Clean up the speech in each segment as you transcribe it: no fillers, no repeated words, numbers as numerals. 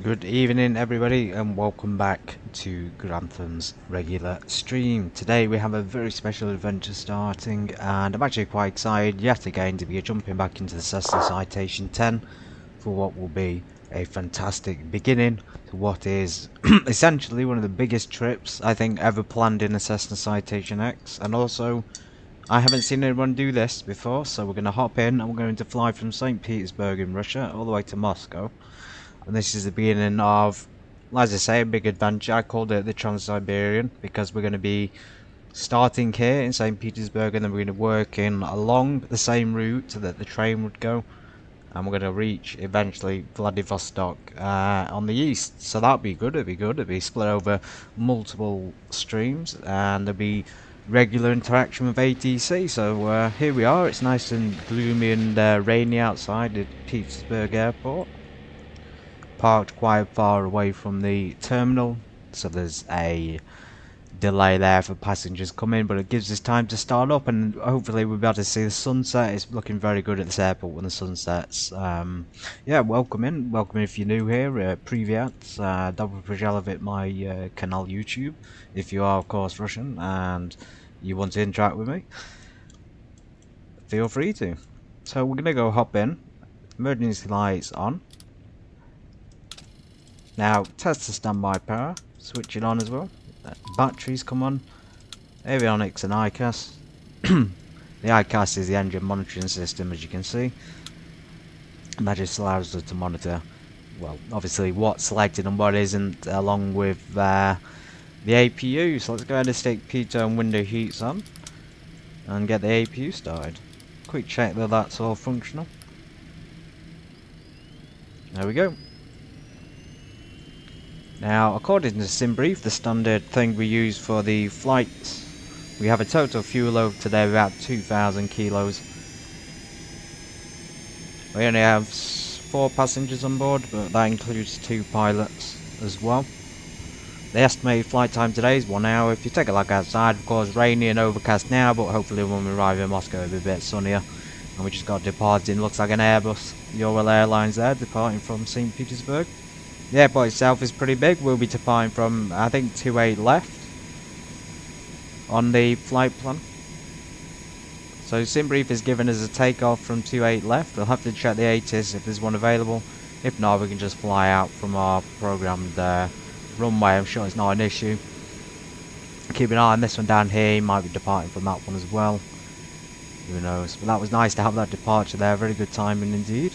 Good evening everybody and welcome back to Grantham's regular stream. Today we have a very special adventure starting and I'm actually quite excited yet again to be jumping back into the Cessna Citation X for what will be a fantastic beginning to what is essentially one of the biggest trips I think ever planned in a Cessna Citation X, and also I haven't seen anyone do this before, so we're going to hop in and we're going to fly from St. Petersburg in Russia all the way to Moscow. And this is the beginning of, as I say, a big adventure. I called it the Trans-Siberian because we're going to be starting here in St. Petersburg and then we're going to work in along the same route that the train would go. And we're going to reach eventually Vladivostok on the east. So that'll be good, it'll be split over multiple streams and there'll be regular interaction with ATC. So here we are, it's nice and gloomy and rainy outside at Petersburg Airport. Parked quite far away from the terminal, so there's a delay there for passengers coming, but it gives us time to start up and hopefully we'll be able to see the sunset. It's looking very good at this airport when the sun sets. Yeah, welcome if you're new here. Privyat, добро пожаловать my canal YouTube, if you are of course Russian and you want to interact with me, feel free to. So we're gonna go hop in, emergency lights on. Now, test the standby power, switch it on as well. Batteries come on, avionics and ICAS. The ICAS is the engine monitoring system, as you can see. And that just allows us to monitor, well, obviously what's selected and what isn't, along with the APU. So let's go ahead and stick pitot and window heats on and get the APU started. Quick check that that's all functional. There we go. Now, according to SimBrief, the standard thing we use for the flights, we have a total fuel load today of about 2,000 kilos. We only have 4 passengers on board, but that includes 2 pilots as well. The estimated flight time today is 1 hour. If you take a look outside, of course, rainy and overcast now, but hopefully when we arrive in Moscow it'll be a bit sunnier. And we just got departing, looks like an Airbus, ULLI Airlines there, departing from St. Petersburg. The airport itself is pretty big. We'll be departing from, I think, 28 left on the flight plan. So SimBrief is giving us a takeoff from 28 left. We'll have to check the ATIS if there's one available. If not, we can just fly out from our programmed runway. I'm sure it's not an issue. Keep an eye on this one down here. You might be departing from that one as well. Who knows? But that was nice to have that departure there. Very good timing indeed.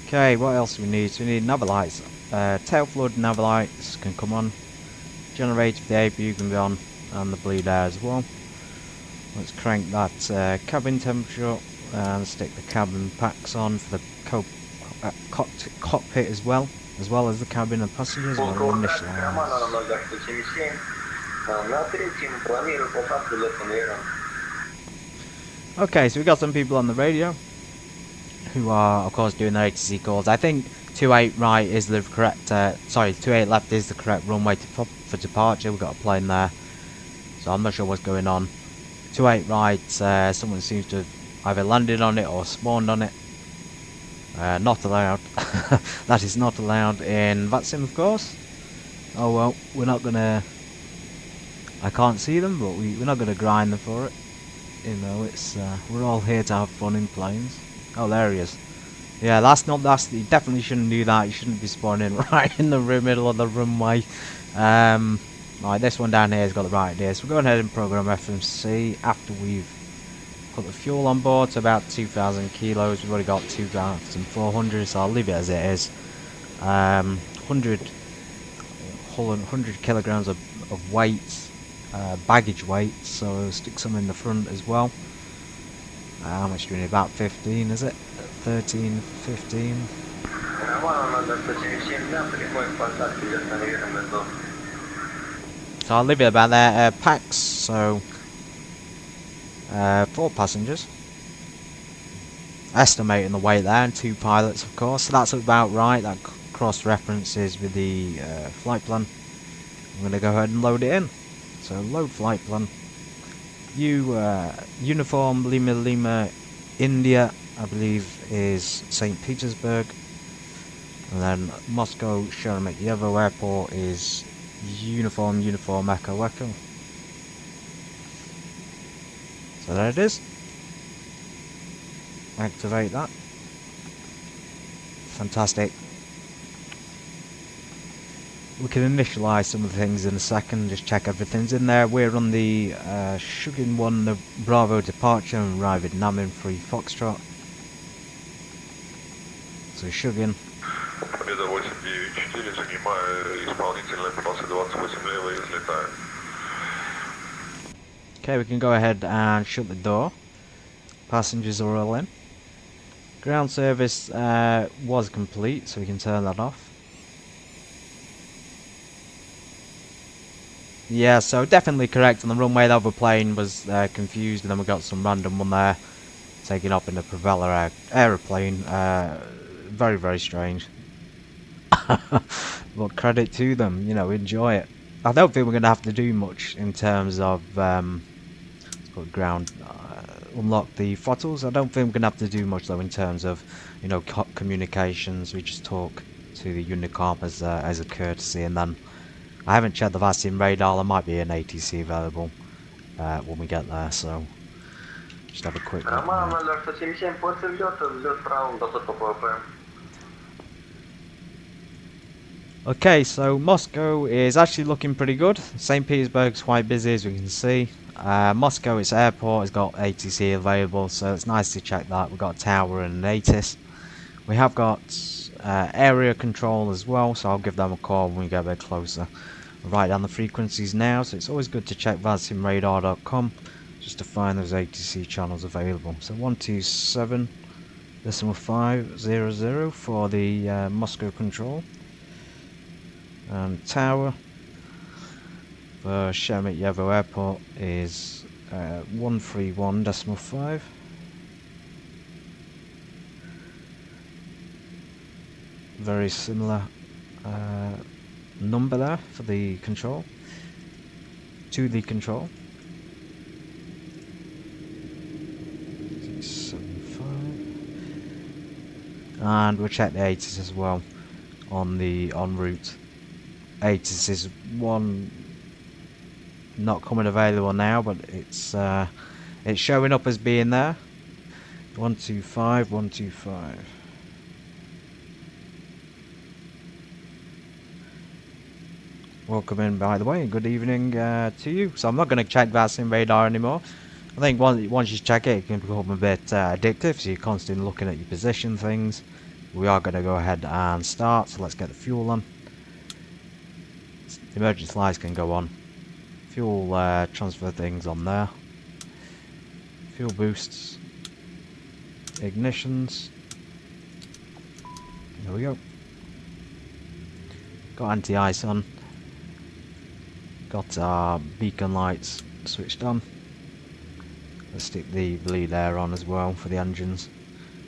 Okay, what else do we need? So we need nav lights. Tail flood nav lights can come on. Generator for the APU can be on, and the bleed air as well. Let's crank that cabin temperature up and stick the cabin packs on for the cockpit as well as the cabin and passengers. Okay, so we got some people on the radio who are of course doing their ATC calls. I think 28 right is the correct, 28 left is the correct runway for departure. We've got a plane there, so I'm not sure what's going on. 28 right, someone seems to have either landed on it or spawned on it. Not allowed. That is not allowed in VATSIM, of course. Oh well, we're not gonna, I can't see them, but we're not gonna grind them for it. You know, it's we're all here to have fun in planes. Oh, there he is. Yeah, that's you definitely shouldn't do that. You shouldn't be spawning right in the middle of the runway. Right, this one down here has got the right idea. So we're going ahead and program FMC after we've put the fuel on board to about 2,000 kilos. We've already got 2,400, so I'll leave it as it is. 100 kilograms of weight, baggage weight, so stick some in the front as well. How much do we need? About 15, is it? 13, 15. So I'll leave it about there. Packs, so 4 passengers. Estimating the weight there, and 2 pilots, of course. So that's about right. That cross references with the flight plan. I'm going to go ahead and load it in. So load flight plan. Uniform Lima India, I believe, is St. Petersburg. And then Moscow Sheremetyevo Airport is uniform Echo Echo. So there it is. Activate that. Fantastic. We can initialize some of the things in a second, just check everything's in there. We're on the Shugin 1, the Bravo departure, and arrive at Namin 3 Foxtrot. So Shugin. Победа 894, занимаю исполнительное полосы 28 лево и взлетаю. Okay, we can go ahead and shut the door. Passengers are all in. Ground service was complete, so we can turn that off. Yeah, so definitely correct on the runway. The other plane was confused, and then we got some random one there taking off in a propeller aeroplane. Very, very strange. But credit to them, you know, enjoy it. I don't think we're going to have to do much in terms of ground unlock the throttles. I don't think we're going to have to do much though in terms of, you know, communications. We just talk to the Unicom as a courtesy, and then I haven't checked the Vasim radar. There might be an ATC available when we get there, so just have a quick look. Okay, so Moscow is actually looking pretty good. St. Petersburg's quite busy, as we can see. Moscow, its airport, has got ATC available, so it's nice to check that. We've got a tower and an ATIS. We have got area control as well, so I'll give them a call when we get a bit closer. We'll write down the frequencies now, so it's always good to check VazimRadar.com just to find those ATC channels available. So 127.500 for the Moscow control. And tower for Sheremetyevo Airport is 131.5. Very similar number there for the control. To the control. 675. And we'll check the ATIS as well on the en route. ATIS is one not coming available now, but it's showing up as being there. 125, 125. Welcome in, by the way, and good evening to you. So I'm not going to check Vasim radar anymore. I think once you check it, it can become a bit addictive, so you're constantly looking at your position things. We are going to go ahead and start, so let's get the fuel on. The emergency lights can go on. Fuel transfer things on there. Fuel boosts. Ignitions. There we go. Got anti-ice on. Got our beacon lights switched on. Let's stick the bleed air on as well for the engines.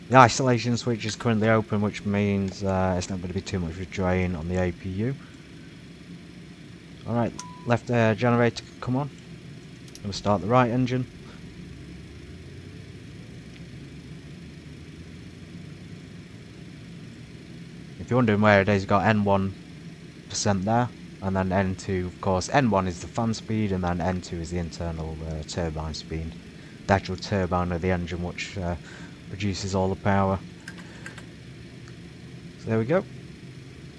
The isolation switch is currently open, which means it's not going to be too much of a drain on the APU. Alright, left generator come on. We'll start the right engine. If you're wondering where it is, you've got N1% there, and then N2, of course. N1 is the fan speed, and then N2 is the internal turbine speed. The actual turbine of the engine, which produces all the power. So there we go.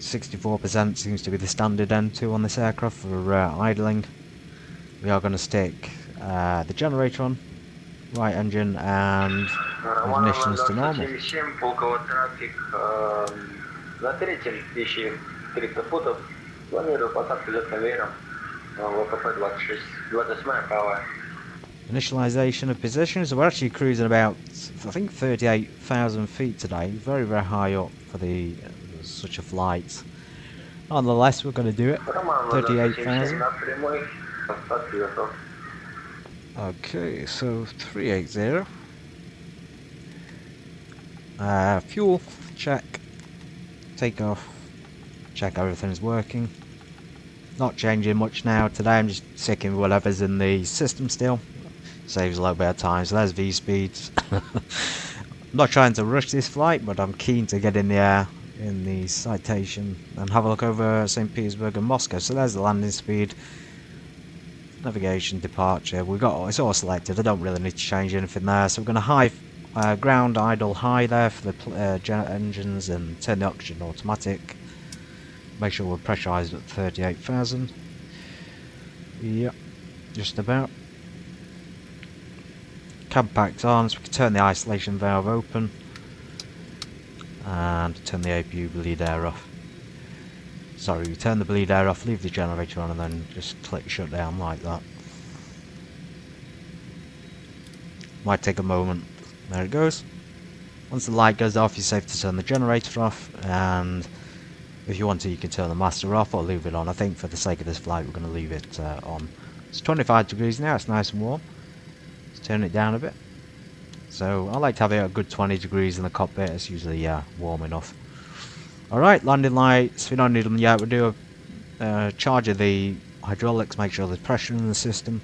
64% seems to be the standard N2 on this aircraft for idling. We are going to stick the generator on, right engine, and ignitions to normal. Pulkovo traffic за третьим ищи 300 футов. Планирую посадку идет конвейером. ВКП 26, 28 правая. Initialization of position, so we're actually cruising about, I think, 38,000 feet today. Very, very high up for the such a flight. Nonetheless, we're going to do it. 38,000. Okay, so 380. Fuel check. Take off. Check everything's working. Not changing much now today. I'm just sticking with whatever's in the system still. Saves a little bit of time. So there's V speeds. I'm not trying to rush this flight, but I'm keen to get in the air in the citation and have a look over St. Petersburg and Moscow. So there's the landing speed, navigation, departure. We've got it's all selected. I don't really need to change anything there. So we're going to ground idle high there for the engines and turn the oxygen automatic. Make sure we're pressurised at 38,000. Yep, just about. Cab packed on, so we can turn the isolation valve open and turn the APU bleed air off. Sorry, we turn the bleed air off, leave the generator on, and then just click shut down like that. Might take a moment. There it goes. Once the light goes off, you're safe to turn the generator off, and if you want to, you can turn the master off or leave it on. I think for the sake of this flight, we're going to leave it on. It's 25 degrees now, it's nice and warm. Let's turn it down a bit. So I like to have it a good 20 degrees in the cockpit. It's usually warm enough. Alright, landing lights, we don't need them yet. We'll do a charge of the hydraulics, make sure there's pressure in the system.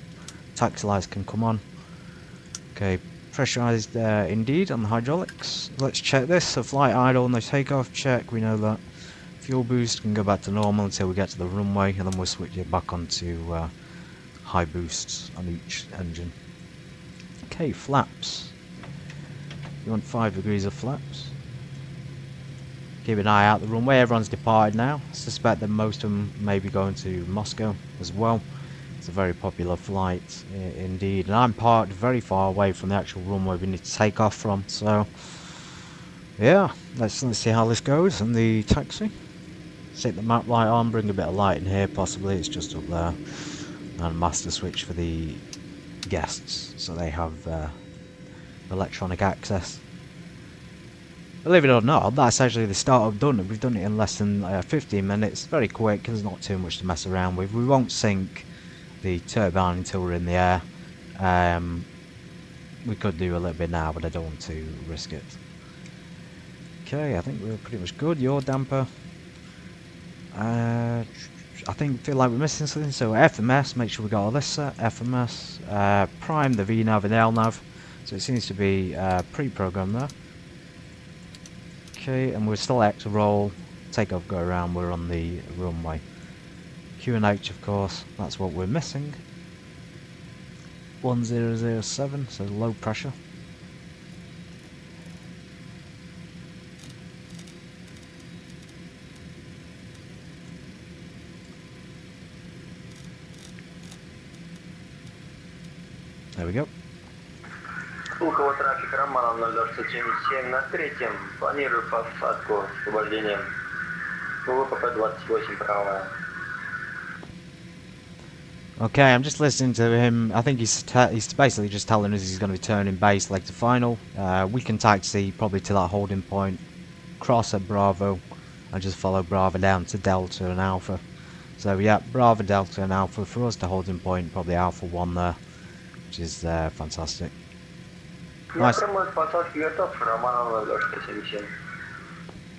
Taxi lights can come on. Okay, pressurized indeed on the hydraulics. Let's check this. So flight idle, no takeoff, check, we know that. Fuel boost can go back to normal until we get to the runway, and then we'll switch it back onto high boosts on each engine. Okay, flaps. You want 5 degrees of flaps. Keep an eye out the runway. Everyone's departed now. I suspect that most of them may be going to Moscow as well. It's a very popular flight indeed, and I'm parked very far away from the actual runway we need to take off from. So yeah, let's see how this goes. And the taxi. Set the map light on. Bring a bit of light in here. Possibly it's just up there. And master switch for the guests, so they have electronic access. Believe it or not, that's actually the start I've done. We've done it in less than 15 minutes. Very quick, there's not too much to mess around with. We won't sink the turbine until we're in the air. We could do a little bit now, but I don't want to risk it. Okay, I think we're pretty much good. Yaw damper. I feel like we're missing something, so FMS, make sure we got all this set. FMS, prime the VNav and LNav, so it seems to be pre-programmed there. Okay, and we're still X roll, take off, go around, we're on the runway. QNH, of course, that's what we're missing. 1007, so low pressure. There we go. Pulkovo трафик Романов 027 на третьем. Планирую посадку с освобождением. ВПП 28 правая. Okay, I'm just listening to him. I think he's basically just telling us he's going to be turning base leg to final. We can taxi probably to that holding point, cross at Bravo, and just follow Bravo down to Delta and Alpha. So yeah, Bravo, Delta and Alpha for us to holding point, probably Alpha 1 there, which is fantastic. Nice. Right,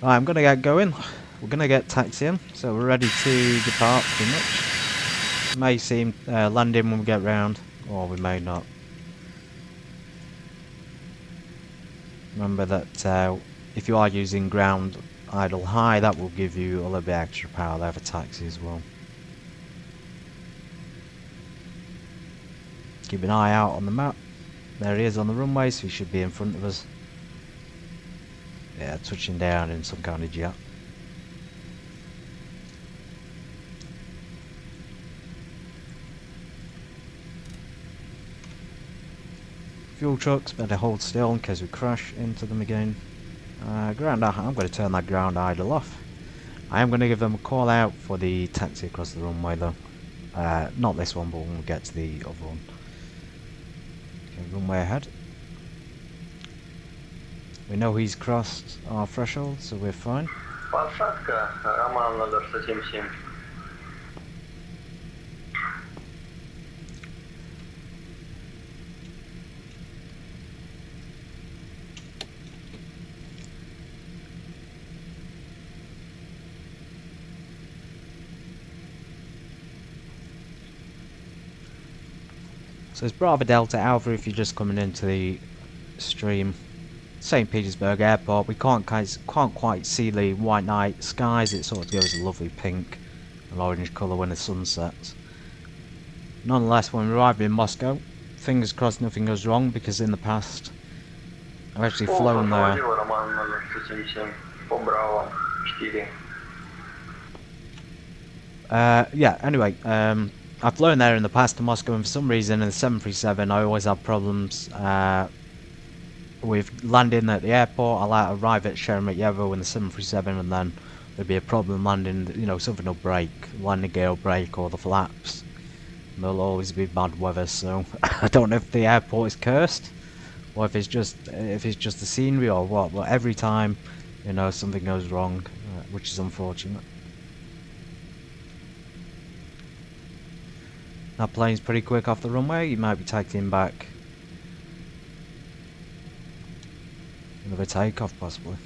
I'm going to get going. We're going to get taxiing, so we're ready to depart pretty much. May seem landing when we get round, or we may not. Remember that if you are using ground idle high, that will give you a little bit extra power there for taxi as well. Keep an eye out on the map. There he is on the runway, so he should be in front of us. Yeah, touching down in some kind of jet. Fuel trucks, better hold still in case we crash into them again. I'm going to turn that ground idle off. I am going to give them a call out for the taxi across the runway though. Not this one, but when we get to the other one. Okay, runway ahead. We know he's crossed our threshold, so we're fine. Посадка Роман 077. So it's Bravo Delta Alpha if you're just coming into the stream. St. Petersburg Airport. We can't quite see the white night skies. It sort of gives a lovely pink and orange colour when the sun sets. Nonetheless, when we arrive in Moscow, fingers crossed nothing goes wrong, because in the past I've actually flown there. Yeah, anyway, I've flown there in the past to Moscow, and for some reason in the 737 I always have problems with landing at the airport. I'll arrive at Sheremetyevo in the 737 and then there'll be a problem landing, you know, something will break, landing gear will break or the flaps. There'll always be bad weather, so I don't know if the airport is cursed or if it's just the scenery or what, but every time, you know, something goes wrong, which is unfortunate. That plane's pretty quick off the runway. You might be taxiing back. Another takeoff possibly.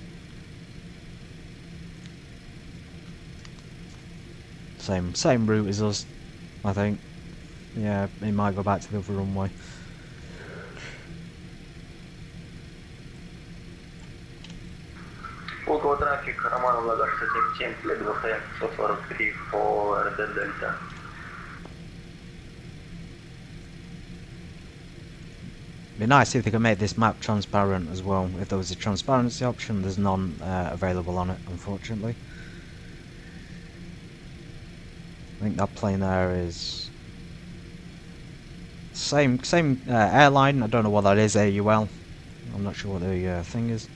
Same route as us, I think. Yeah, it might go back to the other runway. Pulkovo traffic, Роман Мосcow Sheremetyevo Airport, след 143 по РД Дельта. It'd be nice if they could make this map transparent as well. If there was a transparency option, there's none available on it, unfortunately. I think that plane there is same airline. I don't know what that is. AUL. I'm not sure what the thing is.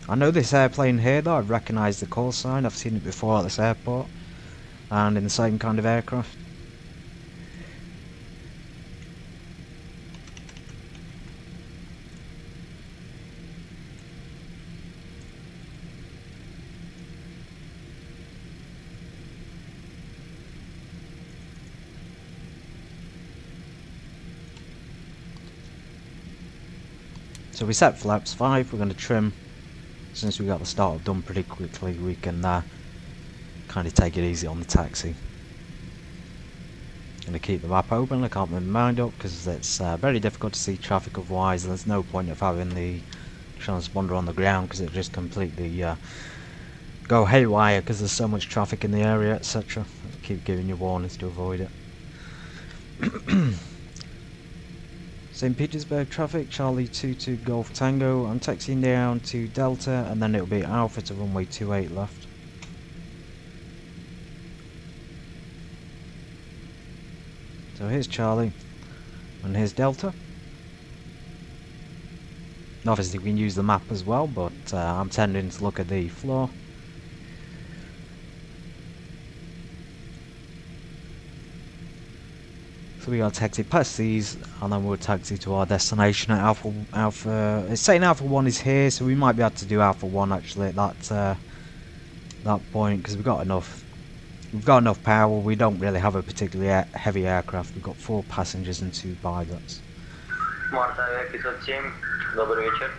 I know this airplane here though. I've recognised the call sign. I've seen it before at this airport, and in the same kind of aircraft. So we set flaps 5, we're going to trim. Since we got the startup done pretty quickly, we can kind of take it easy on the taxi. Going to keep the map open, I can't move my mind up because it's very difficult to see traffic otherwise, and there's no point of having the transponder on the ground because it just completely go haywire because there's so much traffic in the area, etc. Keep giving you warnings to avoid it. St. Petersburg traffic, Charlie 22 Golf Tango. I'm taxiing down to Delta and then it'll be Alpha to runway 28 left. So here's Charlie and here's Delta. Obviously we can use the map as well, but I'm tending to look at the floor. So we got to taxi past these, and then we'll taxi to our destination at Alpha. It's saying Alpha 1 is here, so we might be able to do Alpha 1 actually at that point, because we've got enough power. We don't really have a particularly heavy aircraft. We've got 4 passengers and 2 pilots. Марта 507, добрый вечер.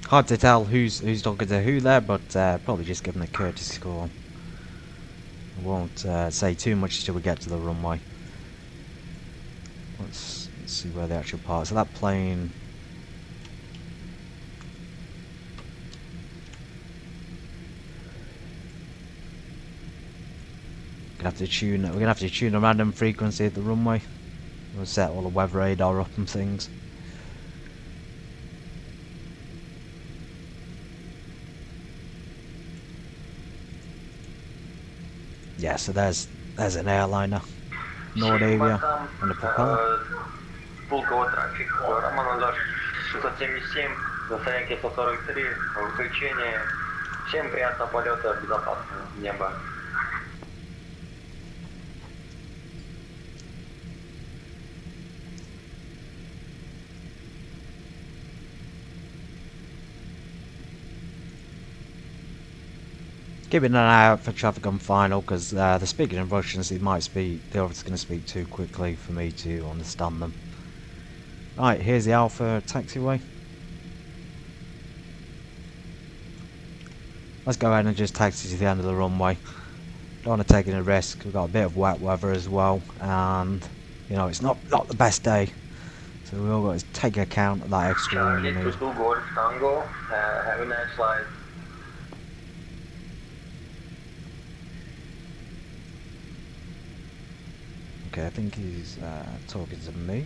Hard to tell who's talking to who there, but probably just giving a courtesy call. I won't say too much until we get to the runway. Let's see where the actual parts of that plane. We're gonna have to tune a random frequency at the runway. We'll set all the weather radar up and things. Yeah, so there's an airliner, Nordavia, and a propeller. Pulkovo traffic, Роман Мосcow 677, на стоянке 143, выключение. Всем приятного полета, безопасного неба. Keeping an eye out for traffic on final, because they're speaking in Russian, so they're obviously going to speak too quickly for me to understand them. Right, here's the Alpha taxiway. Let's go ahead and just taxi to the end of the runway. don't want to take any risk. We've got a bit of wet weather as well, and you know it's not the best day, so we all got to take account of that extra room we Charlie need. 22 Golf Tango, have a nice flight. Okay, I think he's talking to me.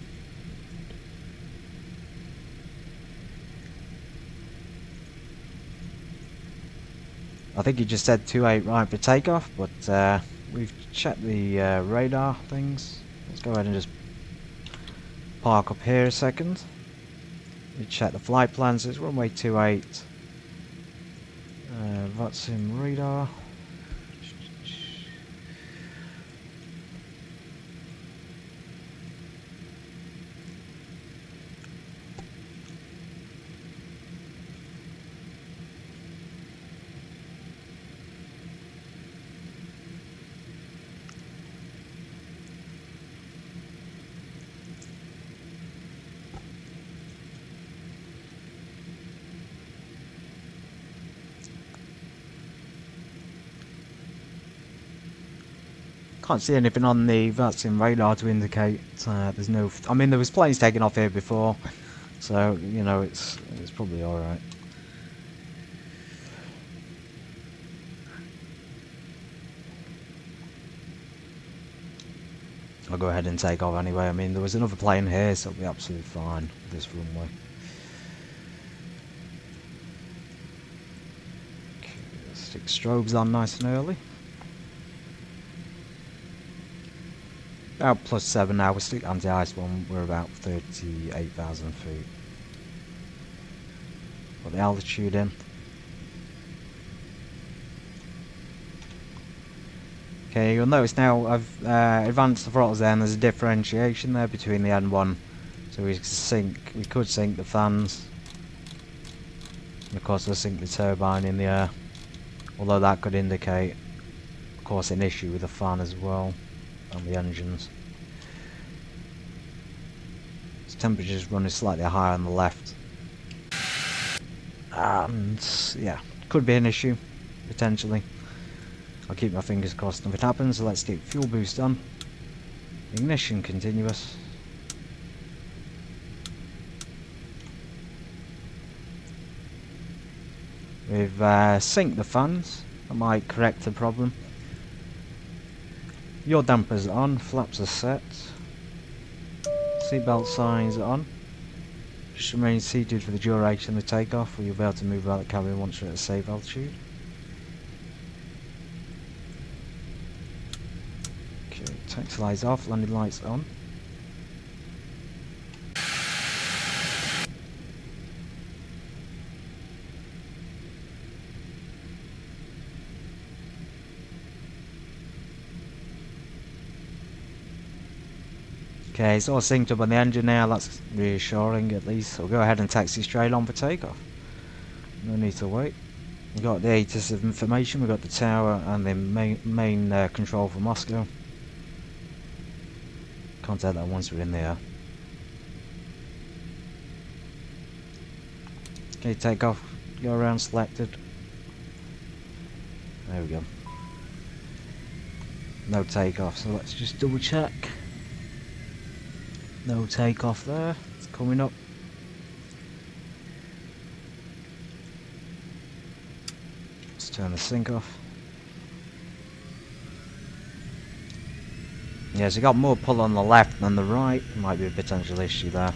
I think he just said 28 right for takeoff, but we've checked the radar things. Let's go ahead and just park up here a second. We check the flight plans. It's runway 28. That's in radar. Can't see anything on the vaccine radar to indicate there's no. I mean, there was planes taking off here before, so you know it's probably all right. I'll go ahead and take off anyway. I mean, there was another plane here, so it'll be absolutely fine with this runway. Okay, let's stick strobes on nice and early. About +7 now, we're still anti-ice one, we're about 38,000 feet. Put the altitude in. Okay, you'll notice now I've advanced the throttles there, and there's a differentiation there between the N1. So we could sync the fans. And of course we'll sync the turbine in the air. Although that could indicate, of course, an issue with the fan as well. On the engines. Its temperature's running slightly higher on the left. And yeah, could be an issue, potentially. I'll keep my fingers crossed if it happens. So let's get fuel boost on. Ignition continuous. We've synced the fans. That might correct the problem. Your dampers are on, flaps are set, seatbelt signs are on. Just remain seated for the duration of the takeoff, or you'll be able to move out the cabin once you're at a safe altitude. Okay, taxi lights off, landing lights on. Okay, it's all synced up on the engine now, that's reassuring at least. So we'll go ahead and taxi straight on for takeoff. No need to wait. We've got the ATIS of information, we've got the tower and the main control for Moscow. Contact that once we're in the air. Okay, take off, go around selected. There we go. No takeoff, so let's just double check. No takeoff there, it's coming up. Let's turn the sync off. Yeah, so you got more pull on the left than the right. Might be a potential issue there.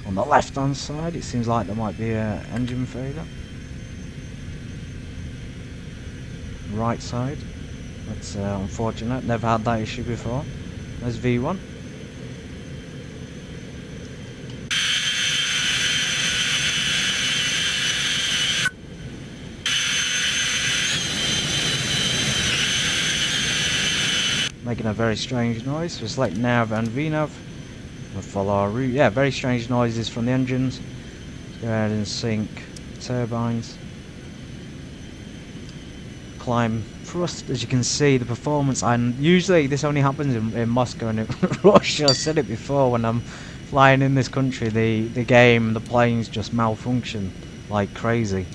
On the left hand side, it seems like there might be an engine failure. Right side, that's unfortunate, never had that issue before. There's V1. Making a very strange noise. We select nav and VNav. We'll follow our route. Yeah, very strange noises from the engines. Let's go ahead and sync turbines. Climb thrust. As you can see, the performance. And usually this only happens in Moscow and in Russia. I've said it before. When I'm flying in this country, the game, the planes just malfunction like crazy.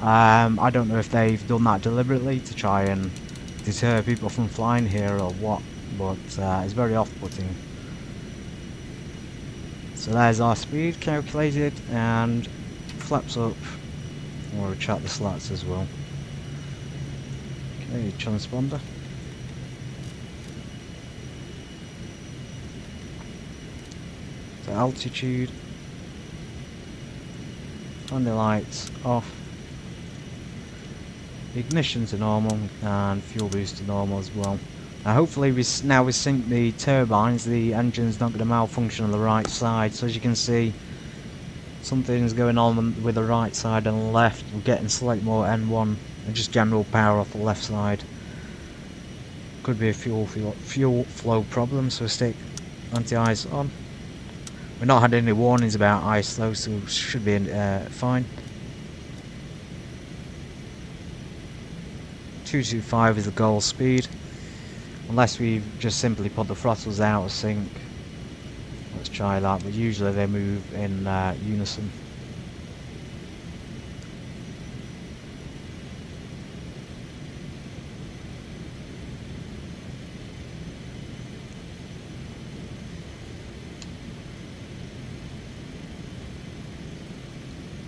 I don't know if they've done that deliberately to try and deter people from flying here or what, but it's very off-putting. So there's our speed calculated, and flaps up. We'll retract the slats as well. Okay, transponder. So altitude. On the lights off. Ignition to normal, and fuel boost to normal as well. Now hopefully now we sync the turbines, the engine's not going to malfunction on the right side. So as you can see, something's going on with the right side and the left. We're getting slightly more N1 and just general power off the left side. Could be a fuel flow problem, so stick anti-ice on. We've not had any warnings about ice though, so it should be fine. 225 is the goal speed, unless we just simply put the throttles out of sync. Let's try that, but usually they move in unison.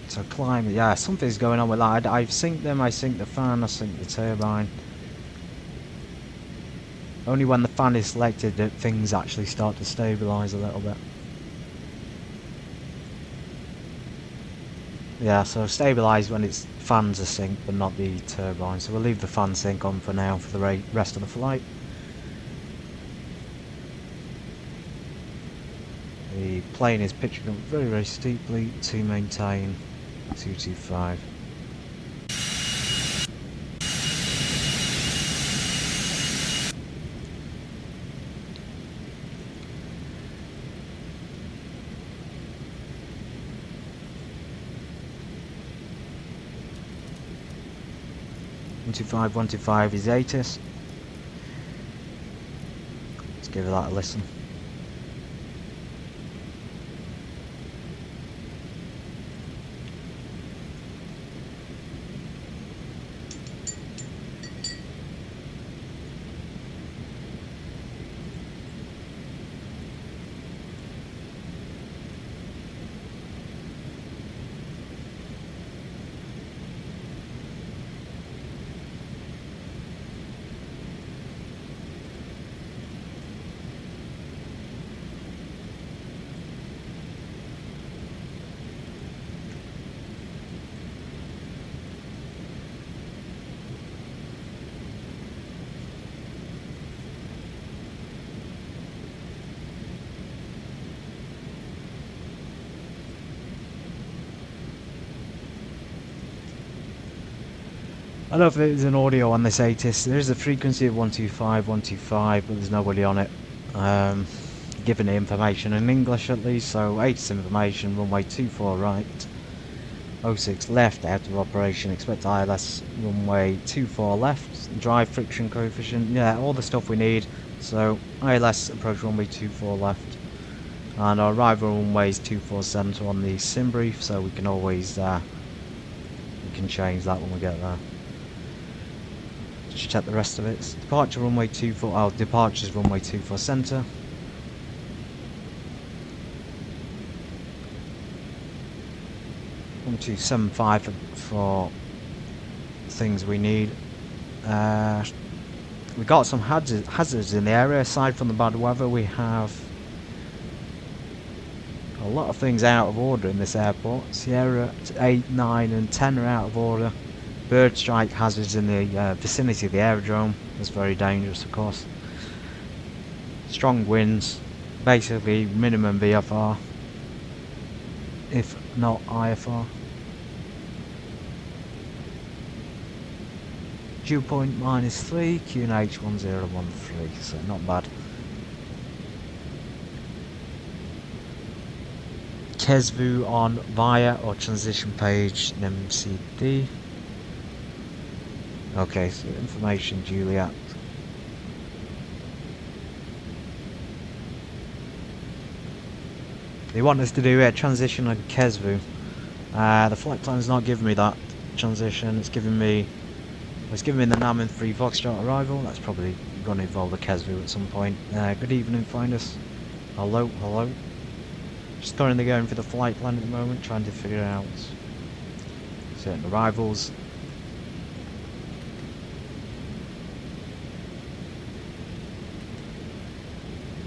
So climb, yeah, something's going on with that. I sync them, I sync the fan, I sync the turbine. Only when the fan is selected that things actually start to stabilise a little bit. Yeah, so stabilise when its fans are synced but not the turbine. So we'll leave the fan sync on for now for the rest of the flight. The plane is pitching up very, very steeply to maintain 225. One 125 is ATIS. Let's give that a listen. I don't know if there's an audio on this ATIS. There is a frequency of 125, but there's nobody on it. Giving the information in English at least, so ATIS information, runway 24 right, 06 left, out of operation, expect ILS runway 24 left, drive friction coefficient, yeah, all the stuff we need. So ILS approach runway 24 left, and our arrival runway is 24 center on the sim brief, so we can always we can change that when we get there. Just check the rest of it. Departure runway 24. Oh, departure's runway 24 center. One 275 for things we need. We got some hazards in the area. Aside from the bad weather, we have a lot of things out of order in this airport. Sierra 8, 9, and 10 are out of order. Bird strike hazards in the vicinity of the aerodrome. That's very dangerous, of course. Strong winds, basically minimum VFR, if not IFR. Dew point -3, QNH 1013, so not bad. Kesvu on via or transition page MCD. Okay, so information Juliet. They want us to do a transition on Kesvu. The flight plan's not giving me that transition, it's giving me Let's give him the Namen 3 Foxtrot arrival. That's probably going to involve a Kesvu at some point. Good evening, Findus. Hello, hello. Just currently going for the flight plan at the moment, trying to figure out certain arrivals.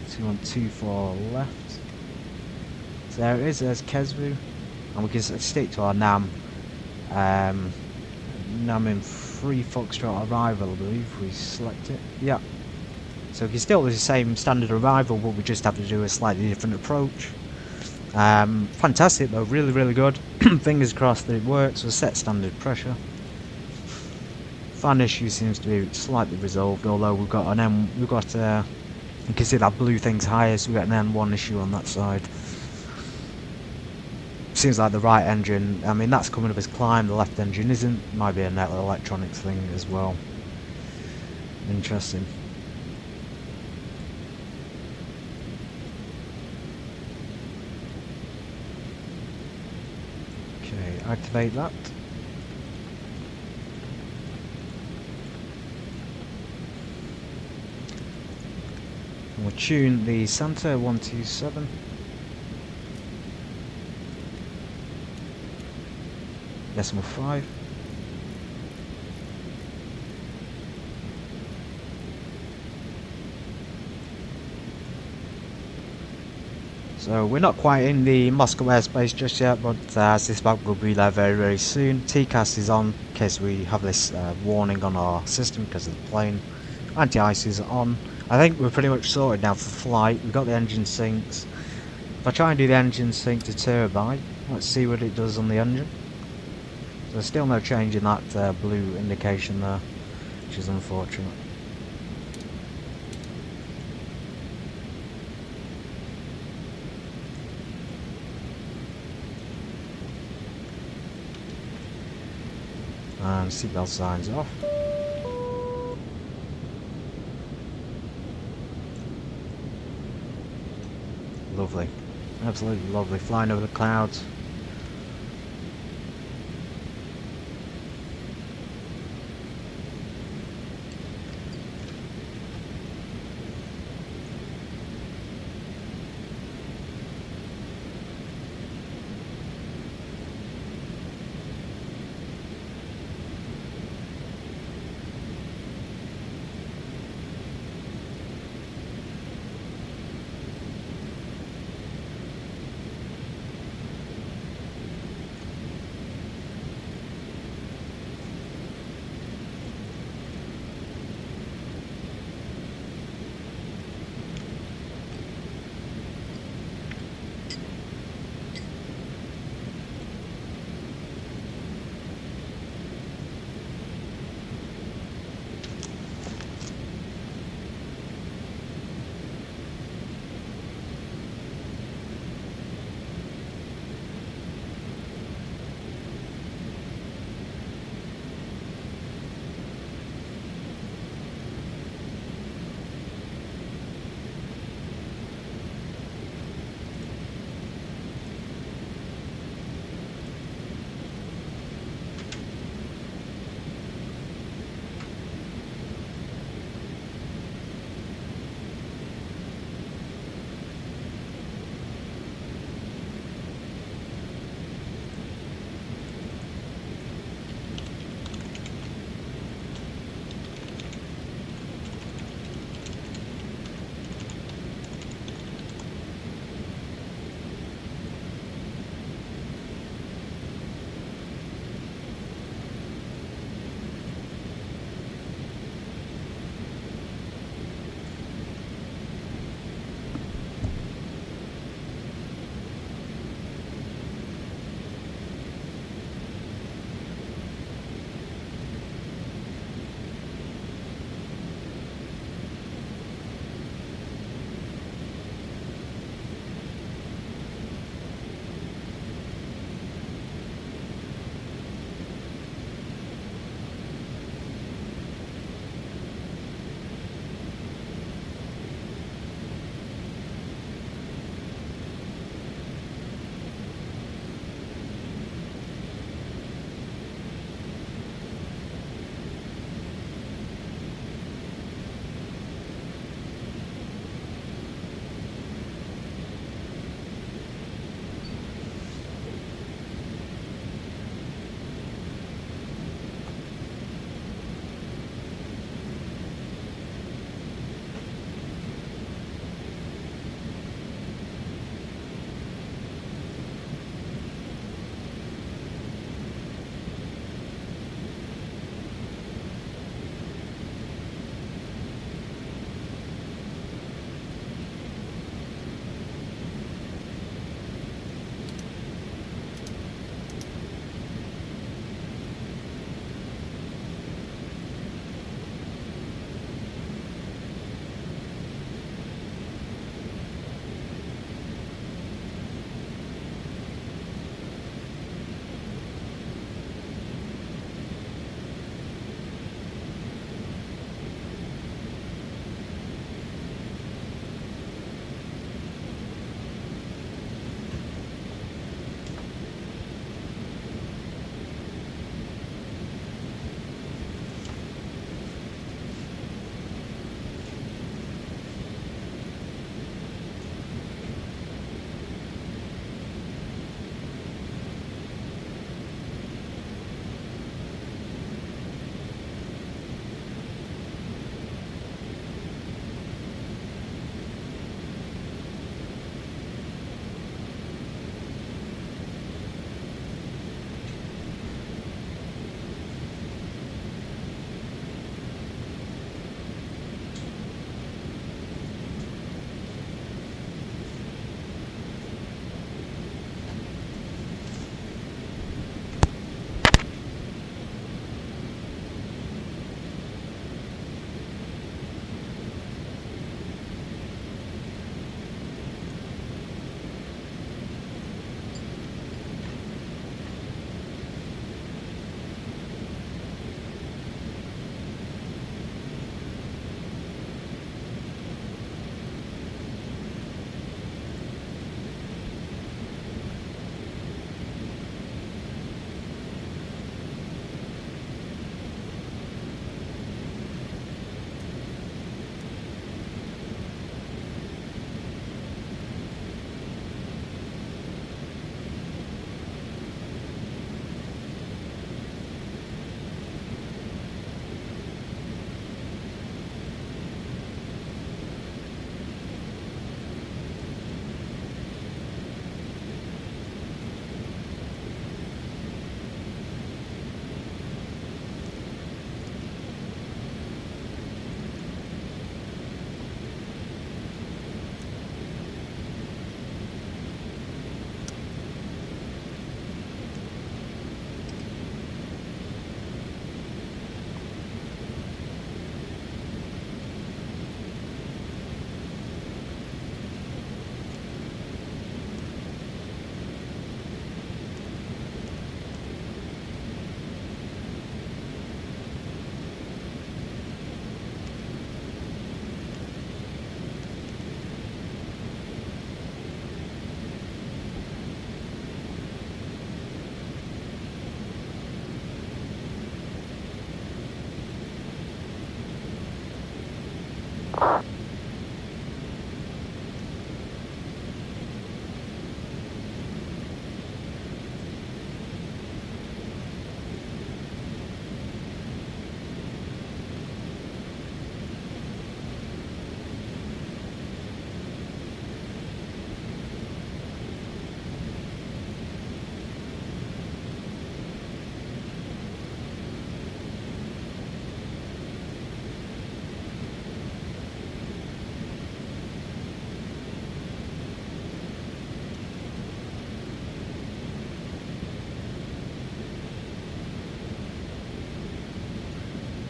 So 224 left. So there it is, there's Kesvu. And we can stick to our Namen 3 Foxtrot arrival, I believe. We select it. Yeah. So we can still do the same standard arrival, but we just have to do a slightly different approach. Fantastic though, really, really good. Fingers crossed that it works. We'll set standard pressure. Fan issue seems to be slightly resolved, although we've got an you can see that blue thing's higher, so we've got an N1 issue on that side. Seems like the right engine, I mean that's coming up as climb, the left engine isn't. Might be a net electronics thing as well. Interesting. Okay, activate that. And we'll tune the Santa 127. Decimal 5. So we're not quite in the Moscow airspace just yet, but as this map will be there very, very soon. TCAS is on in case we have this warning on our system because of the plane. Anti-ice is on. I think we're pretty much sorted now for flight. We've got the engine sinks. If I try and do the engine sync to turbine, let's see what it does on the engine. There's still no change in that blue indication there, which is unfortunate. And seatbelt signs off. Lovely, absolutely lovely, flying over the clouds.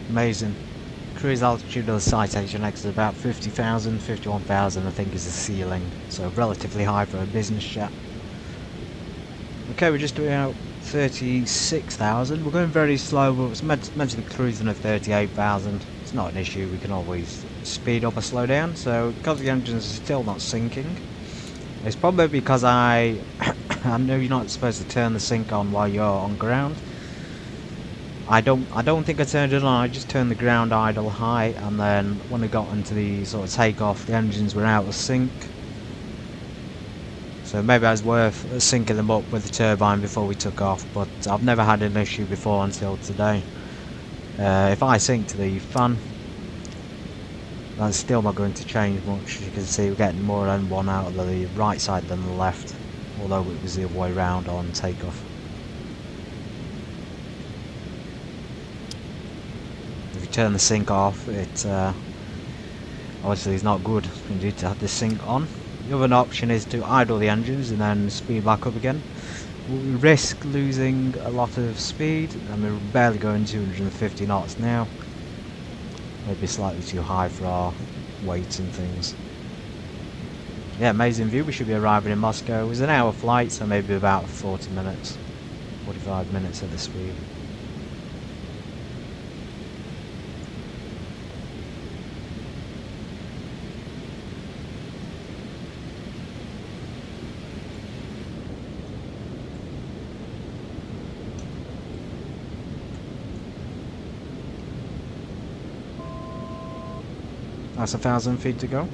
Amazing. Cruise altitude of the Citation X is about 50,000, 51,000 I think is the ceiling, so relatively high for a business jet. Okay, we're just doing out 36,000. We're going very slow, but it's meant to be cruising at 38,000. It's not an issue, we can always speed up or slow down. So because the engines are still not sinking, it's probably because I know you're not supposed to turn the sync on while you're on ground. I don't think I turned it on. I just turned the ground idle high, and then when I got into the sort of takeoff, the engines were out of sync. So maybe it was worth syncing them up with the turbine before we took off, but I've never had an issue before until today. If I sync to the fan, that's still not going to change much. You can see we're getting more N1 out of the right side than the left, although it was the other way around on takeoff. Turn the sync off, it obviously is not good. You need to have the sync on. The other option is to idle the engines and then speed back up again. We risk losing a lot of speed, and we're barely going 250 knots now. Maybe slightly too high for our weights and things. Yeah, amazing view. We should be arriving in Moscow. It was an hour flight, so maybe about 40 minutes, 45 minutes at the speed. That's 1,000 feet to go.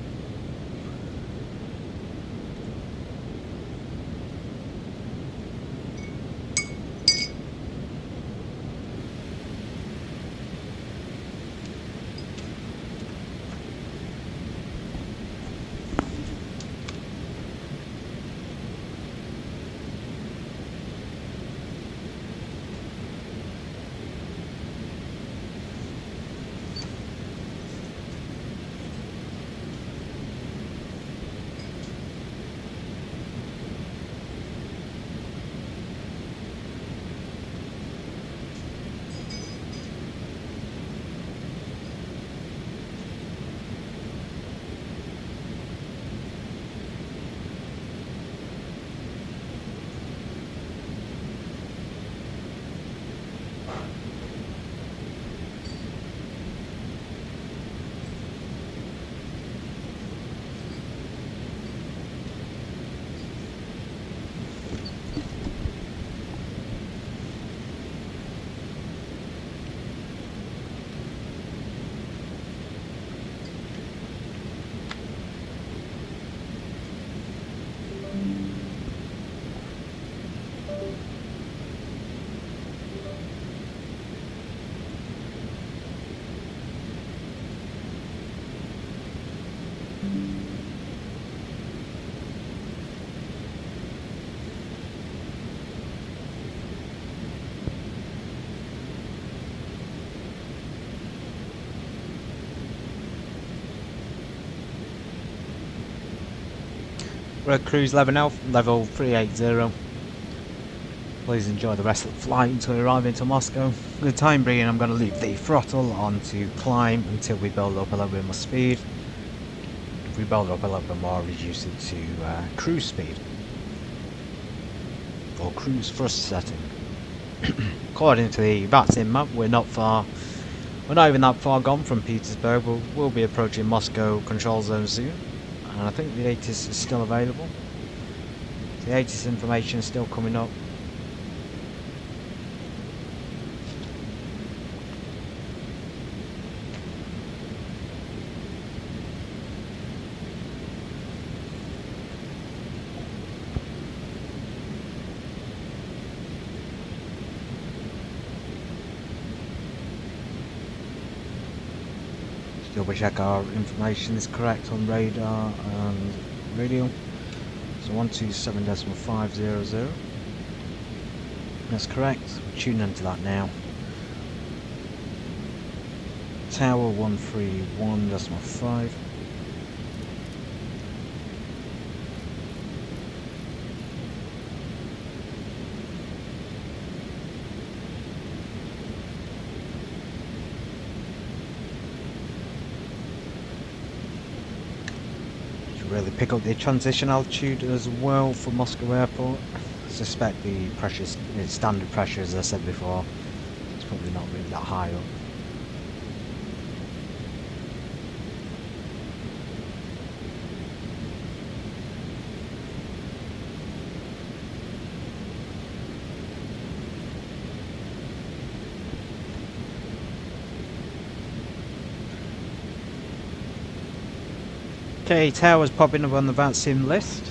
We're at cruise level now, level 380. Please enjoy the rest of the flight until we arrive into Moscow. For the time being, I'm going to leave the throttle on to climb until we build up a little bit more speed. If we build up a little bit more, reduce it to cruise speed. Or cruise thrust setting. According to the VATSIM map, we're not even that far gone from Petersburg. We'll be approaching Moscow control zone soon. And I think the ATIS is still available. The ATIS information is still coming up. double check our information is correct on radar and radio. So 127.500. That's correct. We're tuning into that now. Tower 131.5. Really pick up the transition altitude as well for Moscow Airport. I suspect the pressure, it's standard pressure as I said before, it's probably not really that high up. Okay, towers popping up on the vaccine list.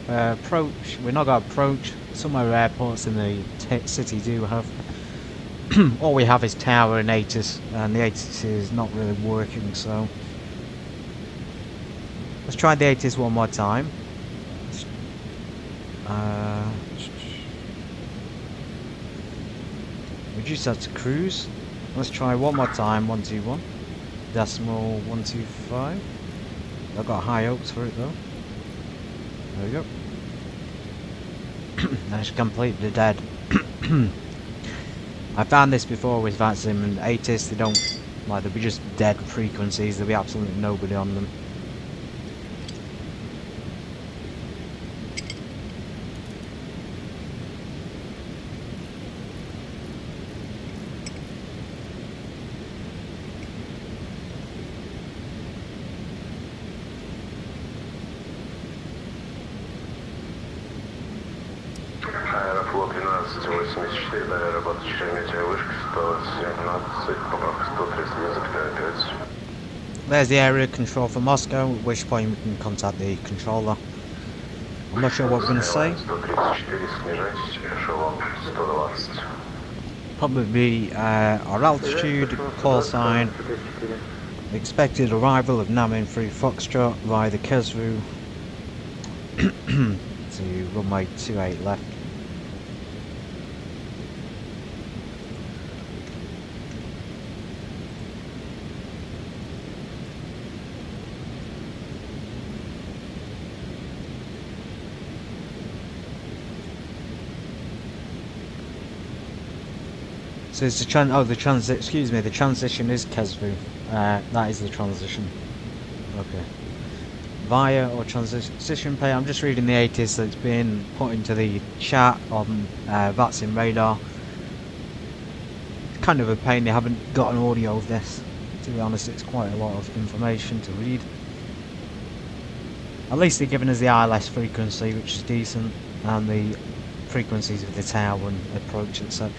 Approach, we're not going to approach. Some other airports in the city do have. All we have is tower and ATIS, and the ATIS is not really working, so let's try the ATIS one more time. Reduce that to cruise. Let's try one more time, 121.125. I've got high hopes for it though. There we go. That's completely dead. I found this before with Vatsim and ATIS, they don't, like, they'll be just dead frequencies, there'll be absolutely nobody on them. Аэрофлот 1284, далее работа Шереметьево вышка 117, поправка 130,5. There's the area control for Moscow, at which point we can contact the controller. I'm not sure what we're going to say. 134, снижайтесь, эшелон 120. Probably be our altitude, call sign, expected arrival of Namin 3 Foxtrot via the Kesvu to runway 28 left. So it's the the transition is Kesvu. That is the transition. Okay. Via or transition pay. I'm just reading the ATIS that's been put into the chat on Vatsim radar. Kind of a pain they haven't got an audio of this. To be honest, it's quite a lot of information to read. At least they're giving us the ILS frequency, which is decent, and the frequencies of the tower and approach, etc.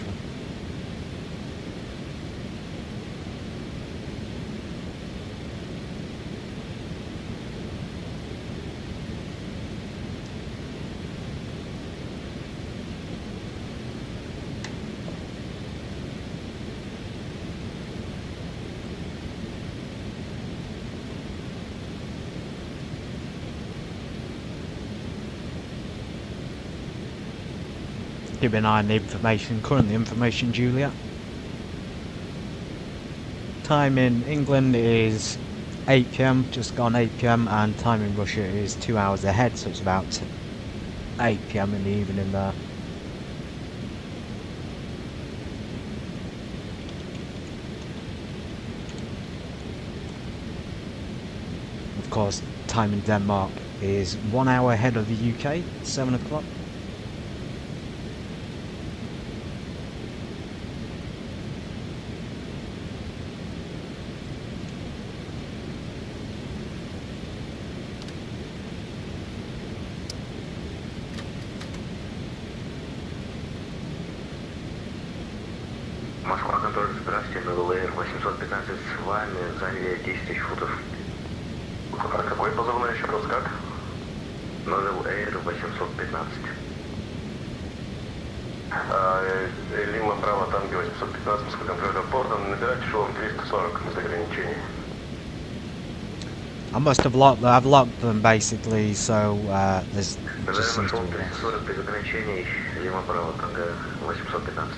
Keep an eye on the information, currently information Juliet. Time in England is 8 PM, just gone 8 PM, and time in Russia is 2 hours ahead, so it's about 8 PM in the evening there. Of course, time in Denmark is 1 hour ahead of the UK, 7 o'clock. Москва, контроль, здравствуйте, ULLI 815 с вами, заняли 10 тысяч футов. А какой позывной еще раз как? ULLI 815. Лима право, танго 815, Москва, контроль, аэропорта, набирать эшелон 340 без ограничений. I must have locked. I've locked them basically, so there's just seems to be less. 40 без ограничений, Лима Браво, Танго 815.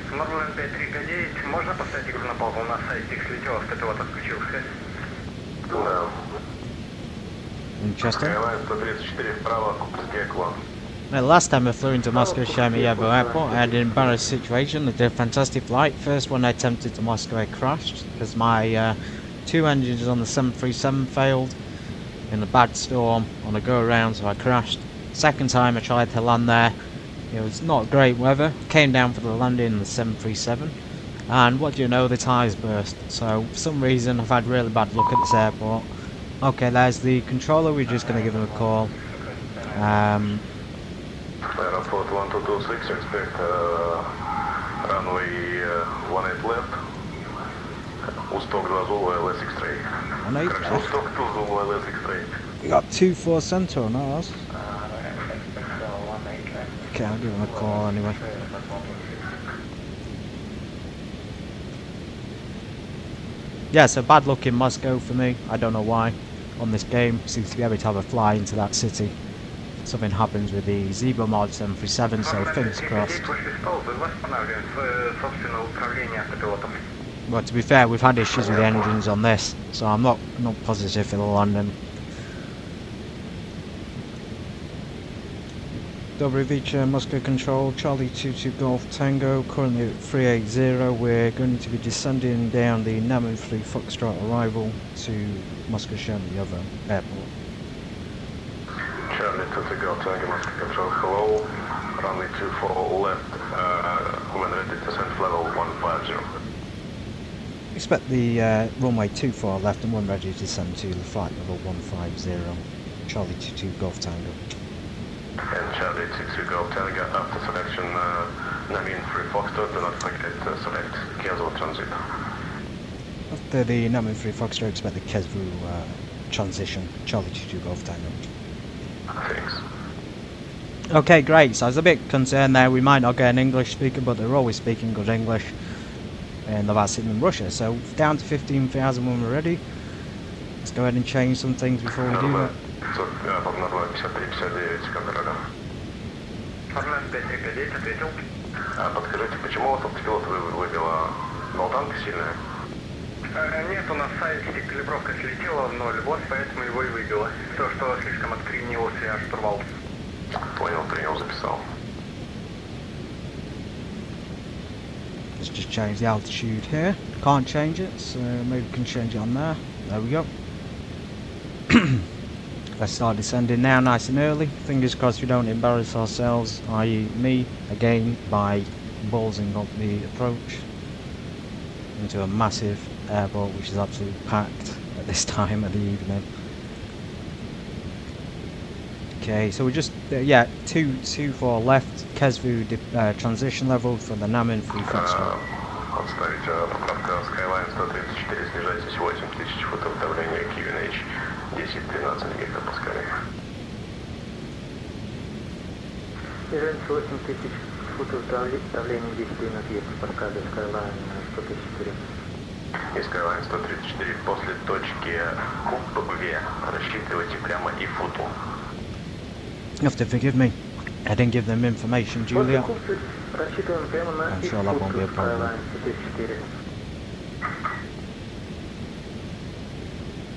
Сморленд 5359, можно поставить игру на паузу? У нас сайт слетел, автопилот отключился. Да. Interesting. Skyline 134 вправо, Купрский клон. Now, last time I flew into Moscow Sheremetyevo Airport, I had an embarrassing situation. I did a fantastic flight. First one I attempted to Moscow, I crashed because my 2 engines on the 737 failed in a bad storm on a go-around, so I crashed. Second time I tried to land there, it was not great weather. Came down for the landing in the 737, and what do you know, the tyres burst. So for some reason I've had really bad luck at this airport. Okay, there's the controller. We're just going to give him a call. Aerofoot 1226, expect runway 18 left. Усток 2 Zulu, LS X-ray. Усток 2 Zulu, LS X-ray. We got 24 Centaur on ours. Okay, I'll give him a call anyway. Yeah, so bad luck in Moscow for me. I don't know why. On this game, seems to be able to have a fly into that city. Something happens with the Zebra Mod 737, so fingers crossed. But to be fair, we've had issues with the engines on this, so I'm not positive for the landing. WVH Moscow Control, Charlie 22 Golf Tango, currently at 380. We're going to be descending down the Namu 3 Foxtrot arrival to Moscow Sheremetyevo Airport. Charlie 22 Golf Tango, Moscow Control, hello. Runway 24 left, when ready to descent level 150. Expect the runway 24 left and when ready to descend to the flight level 150. Charlie 22 Golf Tango. And Charlie 22 Golf Tango, after selection, Namin 3 Foxtrot, do not forget to select casual transit. After the Namu 3 Foxtrot, expect the Kesvu transition, Charlie 22 Golf Tango. Thanks. Okay, great. So I was a bit concerned there we might not get an English speaker, but they're always speaking good English. And they've sitting in Russia. So down to 15,000 when we're ready. Let's go ahead and change some things before we do that. Подскажите, почему у вас автопилот выбило молотанка сильная? Нет, у нас сайт калибровка слетела в ноль, вот поэтому его и выбило. То, что слишком откренился штурвал. Понял, принял, записал. Let's just change the altitude here. Can't change it, so maybe we can change it on there. There we go. Let's start descending now nice and early. Fingers crossed we don't embarrass ourselves, i.e. me, again, by ballsing up the approach into a massive airport which is absolutely packed at this time of the evening. Okay, so we're just, yeah, 2-4 left, Kesvu transition level for the Namin 3 Foxtrot. Отставить поправка Skyline 134, снижайтесь 8000 футов, давление QNH 10-12 гектопаскалей. Снижаемся 8000 футов, давление 10-12 гектопаскалей, Skyline 134. И Skyline 134, после точки Купбе рассчитывайте прямо и футу. You have to forgive me. I didn't give them information, Julia. I'm sure that won't be a problem.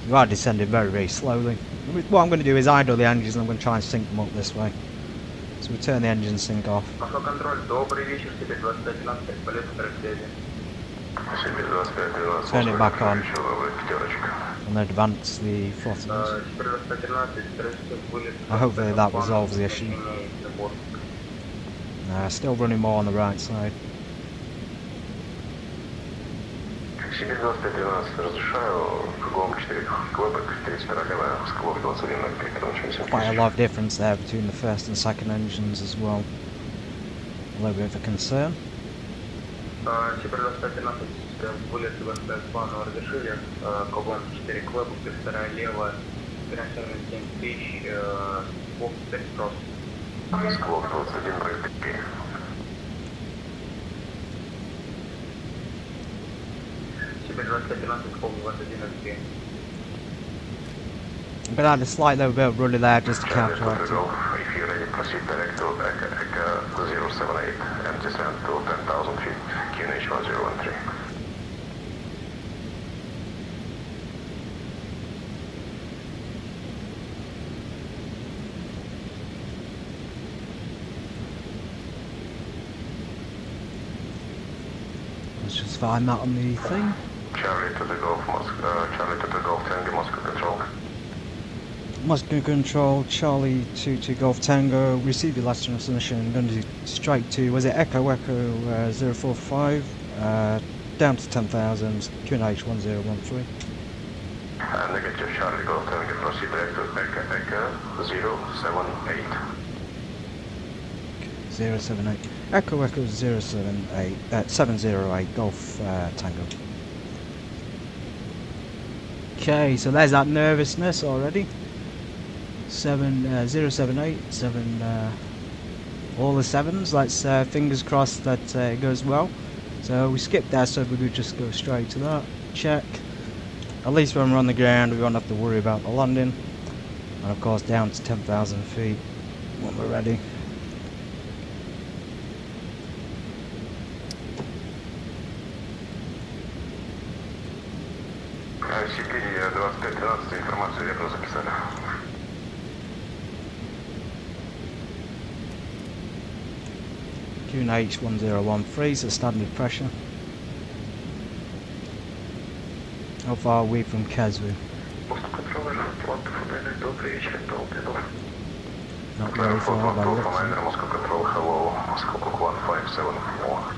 You are descending very, very slowly. What I'm going to do is idle the engines and I'm going to try and sync them up this way. So we turn the engine sync off. Turn it back on. And then advance the throttles. Hopefully that resolves the issue. Still running more on the right side. Сибирь 2512, разрешаю, кругом 4 Квебек, 32 левая, сквозь 21 Quite a lot of difference there between the first and second engines as well. A little bit of a concern. Сибирь 2512, вылет 25 плана разрешили, кругом 4 Квебек, 32 левая, трансферный 7000, сквозь 5 кросс. Сквозь 21 брейк. I'm gonna add a slight little bit of rudder there just to Charlie to counteract the it. Gulf, if you're ready, proceed direct to Eka 078 and descend to 10,000 feet, QNH 1013. Let's just find that on the thing. Charlie to the Gulf, Charlie to the Gulf Tango, Moscow Control. Moscow Control, Charlie 22 Golf Tango, receive your last transmission. I'm going to strike to, was it Echo 045, down to 10,000, QNH 1013. Negative, Charlie Golf Tango, proceed direct to Echo 078. 078. Echo 078, 708 Golf Tango. Okay, so there's that nervousness already. 078, all the sevens. Let's fingers crossed that it goes well. So we skipped that, so we could just go straight to that. Check. At least when we're on the ground, we won't have to worry about the landing. And of course, down to 10,000 feet when we're ready. Сибирь 2513, информацию верно записали. QNH 1013, so standard pressure. How far are we from Kesvu? Not very far by the looks of it. Moscow Control, hello, Moscow Cook 1574.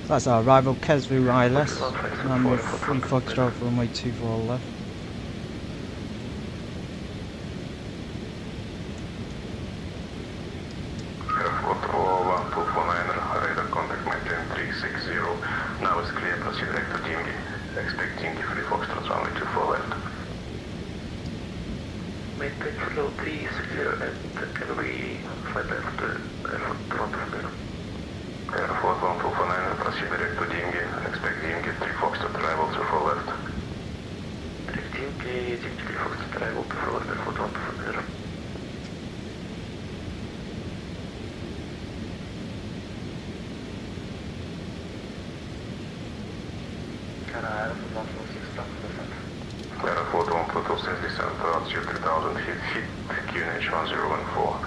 That's our arrival, Kesvu ILS. Number 3 Foxtrot, runway 24 left. Radar contact maintain 360. Now is clear, proceed direct to Dingy. Expect Dingy 3 Foxtrot, runway 24 left. Maintain flow 360 and can we fly left airport front of there? Airport 1249, proceed direct to Dingy. Expect Dingy 3 Foxtrot, arrival 24 left. Direct Dingy 3 Foxtrot, arrival 24 left, airport 120. Airport 122 says descent to altitude 3,000 feet, QNH 1014.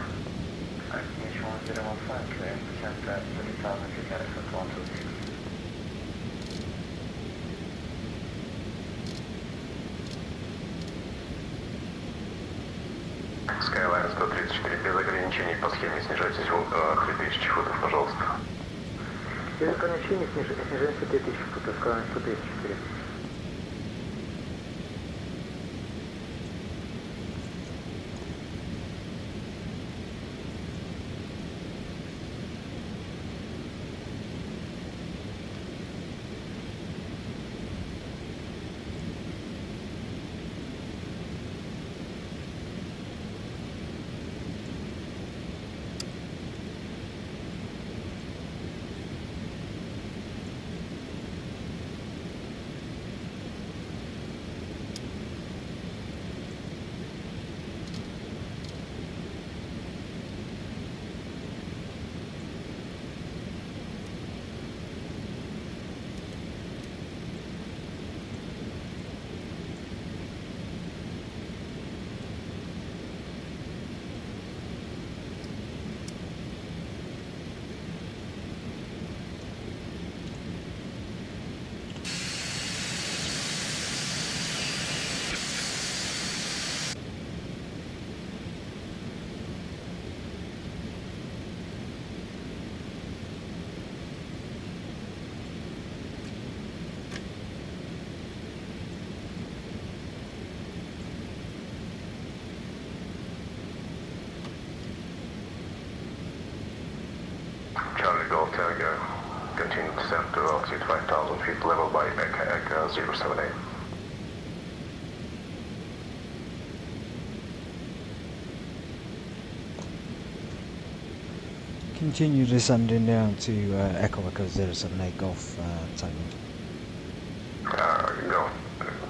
QNH 1015, clear, descent at 30,000 feet, airport 126. Skyline 134, без ограничений по схеме снижайтесь в 3000 футов, пожалуйста. Без ограничений снижаемся 3000 футов, Skyline 134. Charlie Golf Tango, continue descent to altitude 5,000 feet, level by Echo 078. Continue descending down to Echo 078 Golf Tango. Go.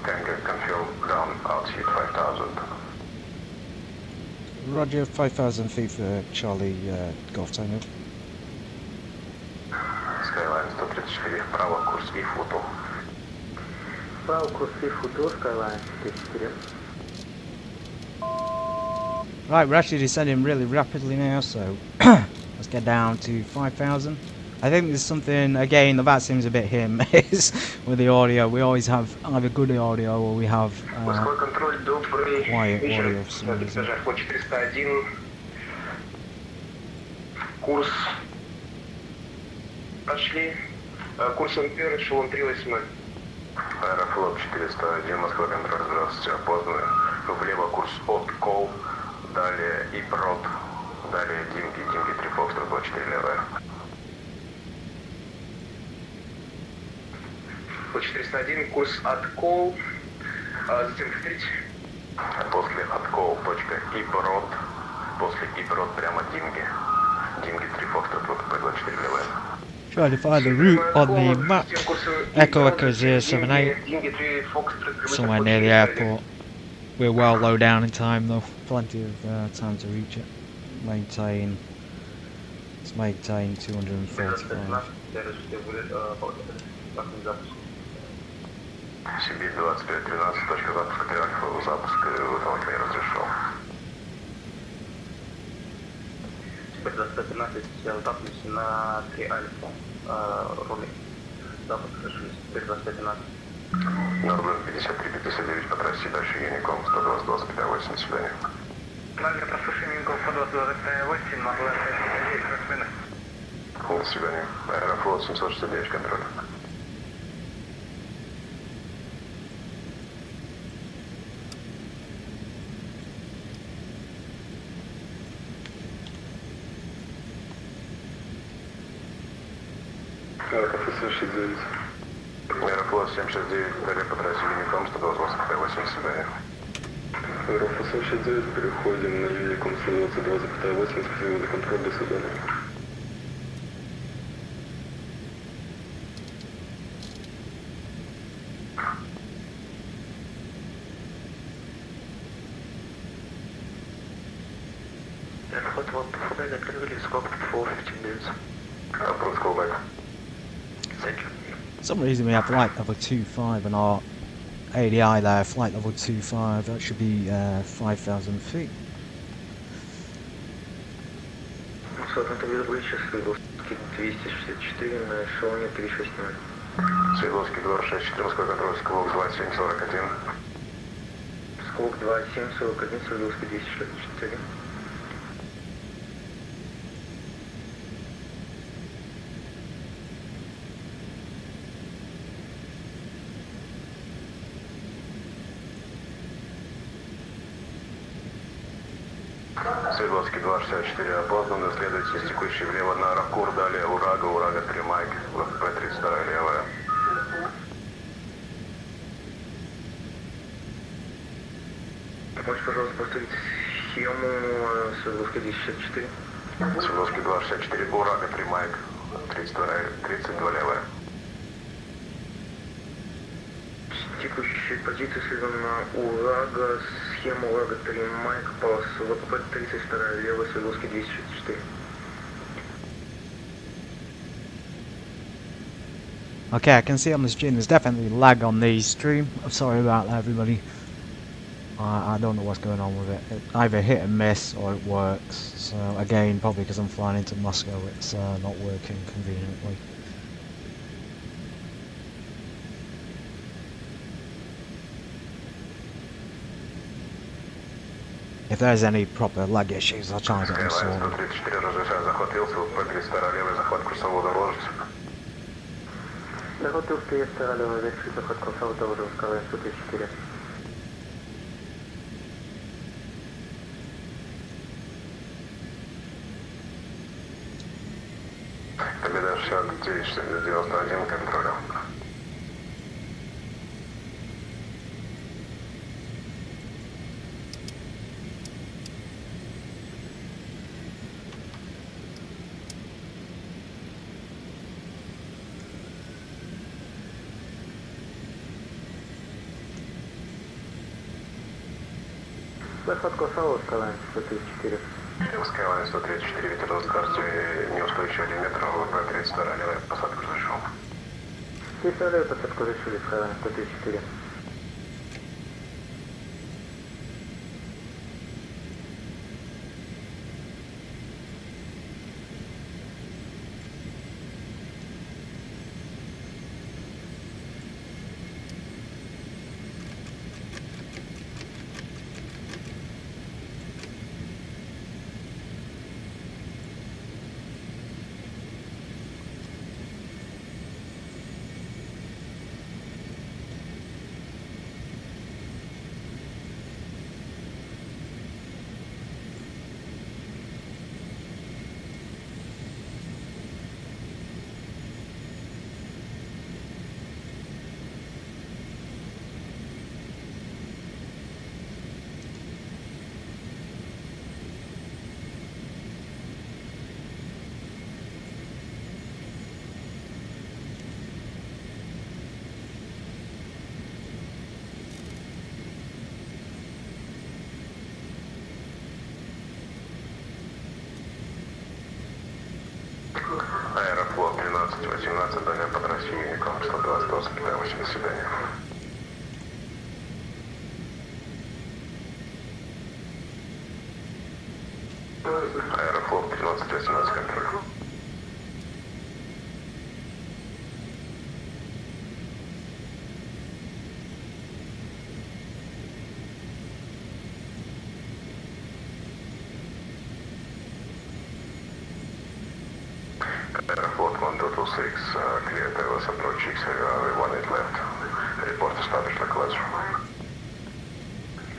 Tango confirm down altitude 5000. Roger, 5,000 feet for Charlie Golf Tango. Skyline 134, вправо, курс и футу. Вправо, курс и футу, Skyline 134. Right, we're actually descending really rapidly now, so let's get down to 5,000. I think there's something, again, that seems a bit hit and miss with the audio. We always have either good audio or we have Морской контроль, добрый quiet вечер. audio for some reason. Экипаж Флот 401. Курс пошли. Курс Ампер, эшелон 380. Аэрофлот 401, Москва, контроль, здравствуйте, опознаны. Влево курс от Кол, далее Ипрот, далее Димки 3 Фокстрот, 24 левая. Флот 401, курс от Кол. Затем повторите. После Откол, точка Ипрот, после Ипрот прямо Димки 3 Фокстрот, 24 левая. Trying to find the route on the map. Echo Echo 078, somewhere near the airport. We're well low down in time though, plenty of time to reach it. Let's maintain 245. Сибирь 2513, точка запуска 3 Альфа, запуск выполнить не разрешил. Сибирь 2513, запуск на 3 Альфа. Рули. Запуск совершили. Сибирь 2513. Нордвен 53-59 по трассе, дальше Юником 120-25-8, до свидания. Дальше прослушай Юником 120-25-8, Нордвен 59, До свидания. Аэрофлот 769, контроль. Аэрофлот 769, далее по трассе Юником 120-25-8, до свидания. Аэрофлот 769, переходим на Юником 122-8, спасибо за контроль, до свидания. Airport 1 to Fubeg, actively scope 415 minutes. Approach callback. Thank you. For some reason we have flight level 25 and our ADI there, flight level 25, that should be 5,000 feet. Свердловский 264, Москва, контроль, Сквок 2741. Сквок 2741, Свердловский 264. Свердловский 264, опознаны, следуйте текущий влево на Ракур, далее Урага 3 Майк, ВП-32 левая. Можешь, пожалуйста, повторить схему Свердловской 264? Свердловский 264, Урага 3 Майк, 32 левая. Текущие позиции следуем на Урага, схема Урага 3 Майк, пас ВП 32 левая, Свердловский 264. Okay, I can see on the stream there's definitely lag on the stream. I'm sorry about that, everybody. I don't know what's going on with it. It either hit and miss or it works. So again, probably because I'm flying into Moscow, it's not working conveniently. If there's any proper lag issues, I'll try and get them Skyline sorted. 134, разрешаю захват Илса, ВП-32 левый, захват курсового доложить. Захватил 32 левая, завершить захват курсового доложить, Skyline 134. Победа 69-91, контролем. Заход Косово, Skyline 134. Skyline 134, ветер на карте, неустойчивый 1 метр, ВВП 32, раллевая посадку разрешил. Представляю посадку решили, Skyline 134. Аэрофлот 1318, далее по трассе Юником 128, до свидания. Аэрофлот 1318, контроль. Airfloat 1226, clear tails approach XRR 18 left. Report established like last.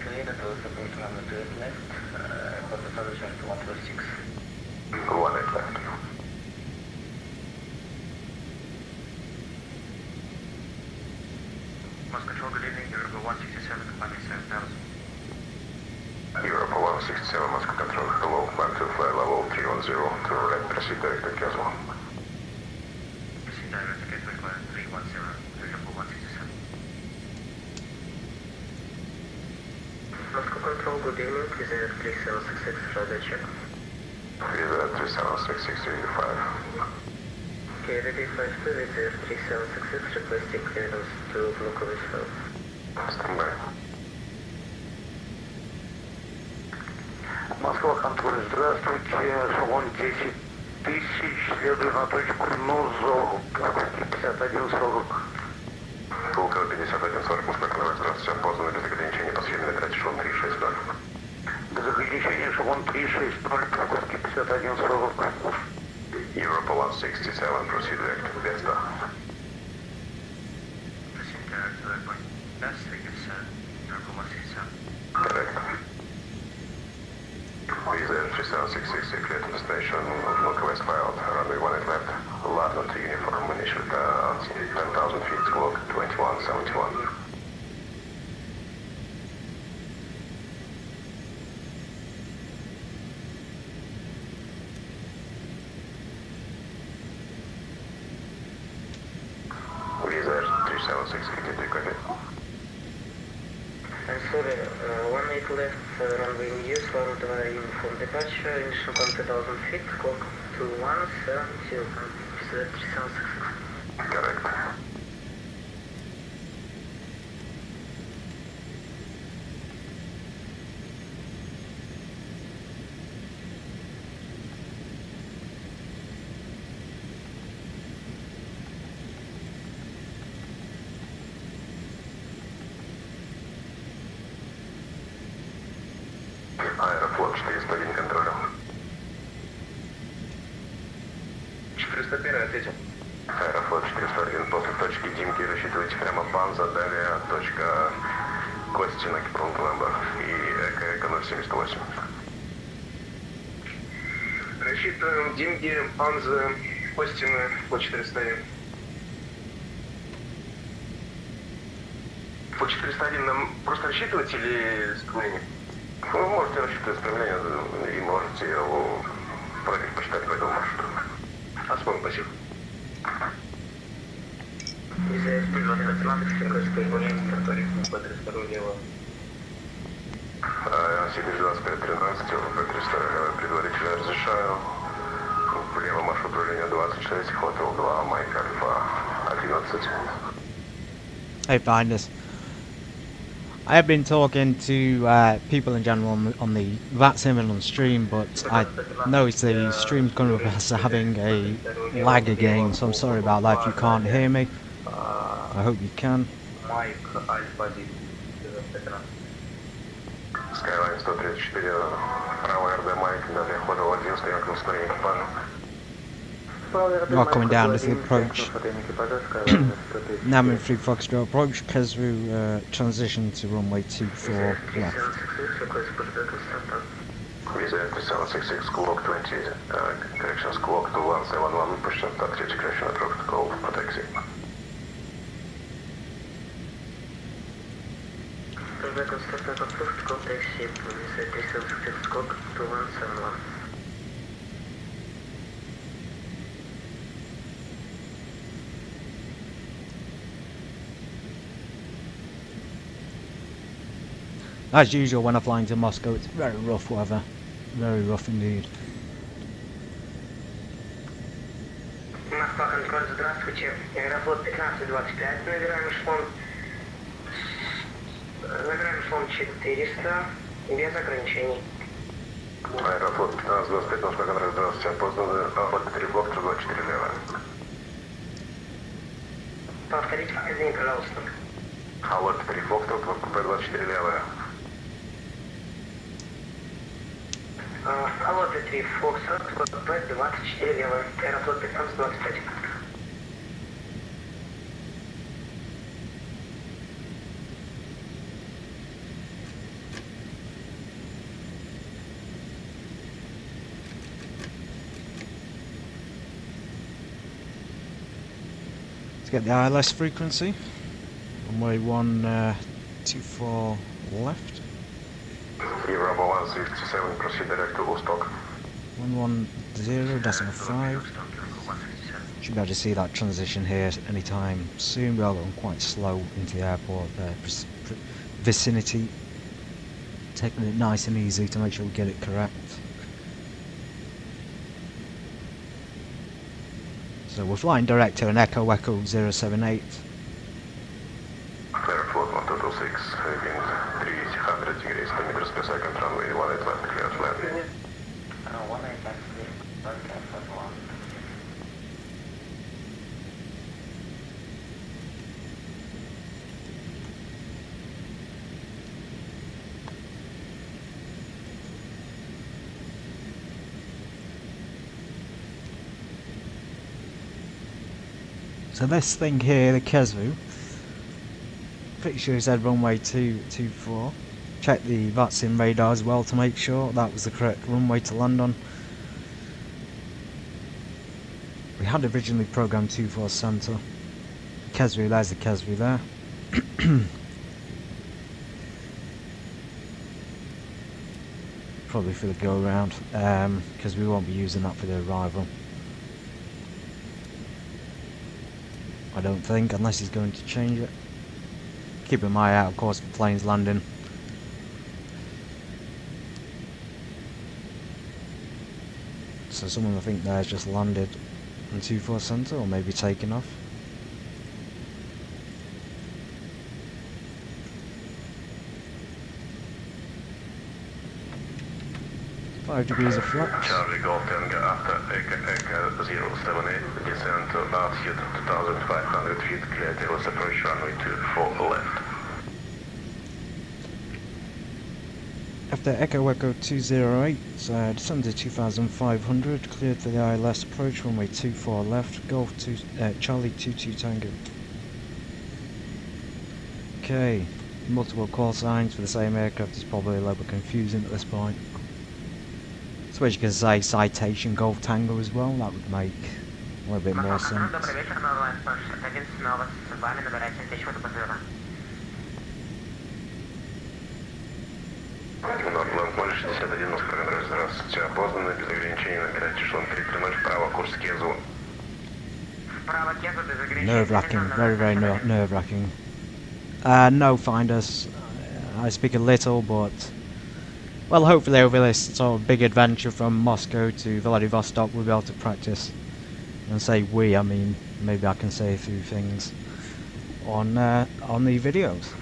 Clear tails approach 18 left, report established 126. 18 left. Moscow, good evening, Europa 167, commanding 7000. Europa 167, Moscow control. Hello, plan to fly level 310 to right, proceed direct to Castle. Proceed direct to Gateway 310, Europa 167. Moscow control, good evening, Desire 3766, radar check. Desire 3766, ready 5. Okay, ready 52, Desire 3766, requesting clearance to Pulkovo south. Stand by. Москва, контроль, здравствуйте, салон 10 тысяч, следую на точку НОЗО, 5140. Пулково 5140, Москва, контроль, здравствуйте, опознано без ограничений по схеме набирать эшелон 360. Без ограничения эшелон 360, Пулковский 5140. Europa 167, proceed direct to Vesta. Proceed direct to airport. That's the Europa 167. Correct. Desire 3766, clear to destination, look west filed, runway 18 left, London to uniform, initial 10,000 feet, squawk 2171. Desire 3766, get you copy. I'm sorry, 18 left, runway news, level 2 uniform departure, initial count 2000 feet, clock 2170, 3766. Correct. Аэрофлот 401, контролем. 401, ответил. Аэрофлот 401, после точки Димки рассчитывайте прямо Панза, далее точка Костина, Кипрунг, Лэмбер и ЭК 078. Рассчитываем Димки, Панза, Костина, по 401. По 401 нам просто рассчитывать или склонение? Вы можете рассчитывать стремление и можете его предпочитать по этому маршруту. Осмотр, спасибо. Desire 3766, requesting clearance to Petersburg, level. Сибирь 2513, ЛП 300, предварительно разрешаю. Влево маршрут управления 26, Hotel 2, Майк Альфа 11. Hey, finders. I have been talking to people in general on the VAT Simon stream, but I noticed the stream's coming up as having a lag again, so I'm sorry about that if you can't hear me. I hope you can. Майк Альфа 1. Skyline 134, право РД Майк, далее Hotel 1, стоянка на усмотрение экипажа. We are coming down as the approach. Namin 3 Foxtrot approach, Kesru transition to runway 24 left. Visa 3766, squawk 20, correction squawk 2171, выпущен, так, третий correction approach call по такси. Константин approach call taxi, Visa 3766, squawk 2171. As usual, when I'm flying to Moscow, it's very rough weather. Very rough indeed. Москва, контроль, здравствуйте. Аэрофлот 1525, набираем эшелон 400, без ограничений. Аэрофлот 1525, Москва, контроль, здравствуйте, опознаны, охота 3 Фокстера 24 лево. Повторите показания, пожалуйста. Охота 3 Фокстера, КП 24 левая. Алло, 3 Фокстрот, ВП 24 левая, Аэрофлот 1525. Let's get the ILS frequency. Runway 124 left. Европа 167, proceed direct to Vostok. 110.5. Should be able to see that transition here anytime soon. We are going quite slow into the airport vicinity. Taking it nice and easy to make sure we get it correct. So we're flying direct to an Echo 078. Airfloat 1226, wind 300 degrees, meters per second, runway 18 left, clear to land. So this thing here, the Kesvu, pretty sure it said runway 224. Check the VATSIM radar as well to make sure that was the correct runway to land on. We had originally programmed 24 Center. Kesvu, there's the Kesvu there. Probably for the go round, because we won't be using that for the arrival. I don't think, unless he's going to change it. Keeping my eye out, of course, for planes landing. So someone I think there's just landed in 24 Center, or maybe taken off. Five degrees of flux. Charlie Golf Tango after Echo 078, descent to altitude 2,500 feet, clear tails approach runway 24 left. After Echo 208, descend to 2,500, cleared for the ILS approach, runway 24 left, Golf 2, Charlie 22 Tango. Okay, multiple call signs for the same aircraft is probably a little bit confusing at this point. So as you can say, Citation Golf Tango as well, that would make a little bit more sense. Нордланд 061, Москва, контроль, здравствуйте, опознаны, без ограничений, набирайте эшелон 330, право, курс Кезу. Nerve-wracking, very nerve-wracking. No, finders. I speak a little, but Well, hopefully over this sort of big adventure from Moscow to Vladivostok we'll be able to practice. And say we, I mean, maybe I can say a few things on the videos.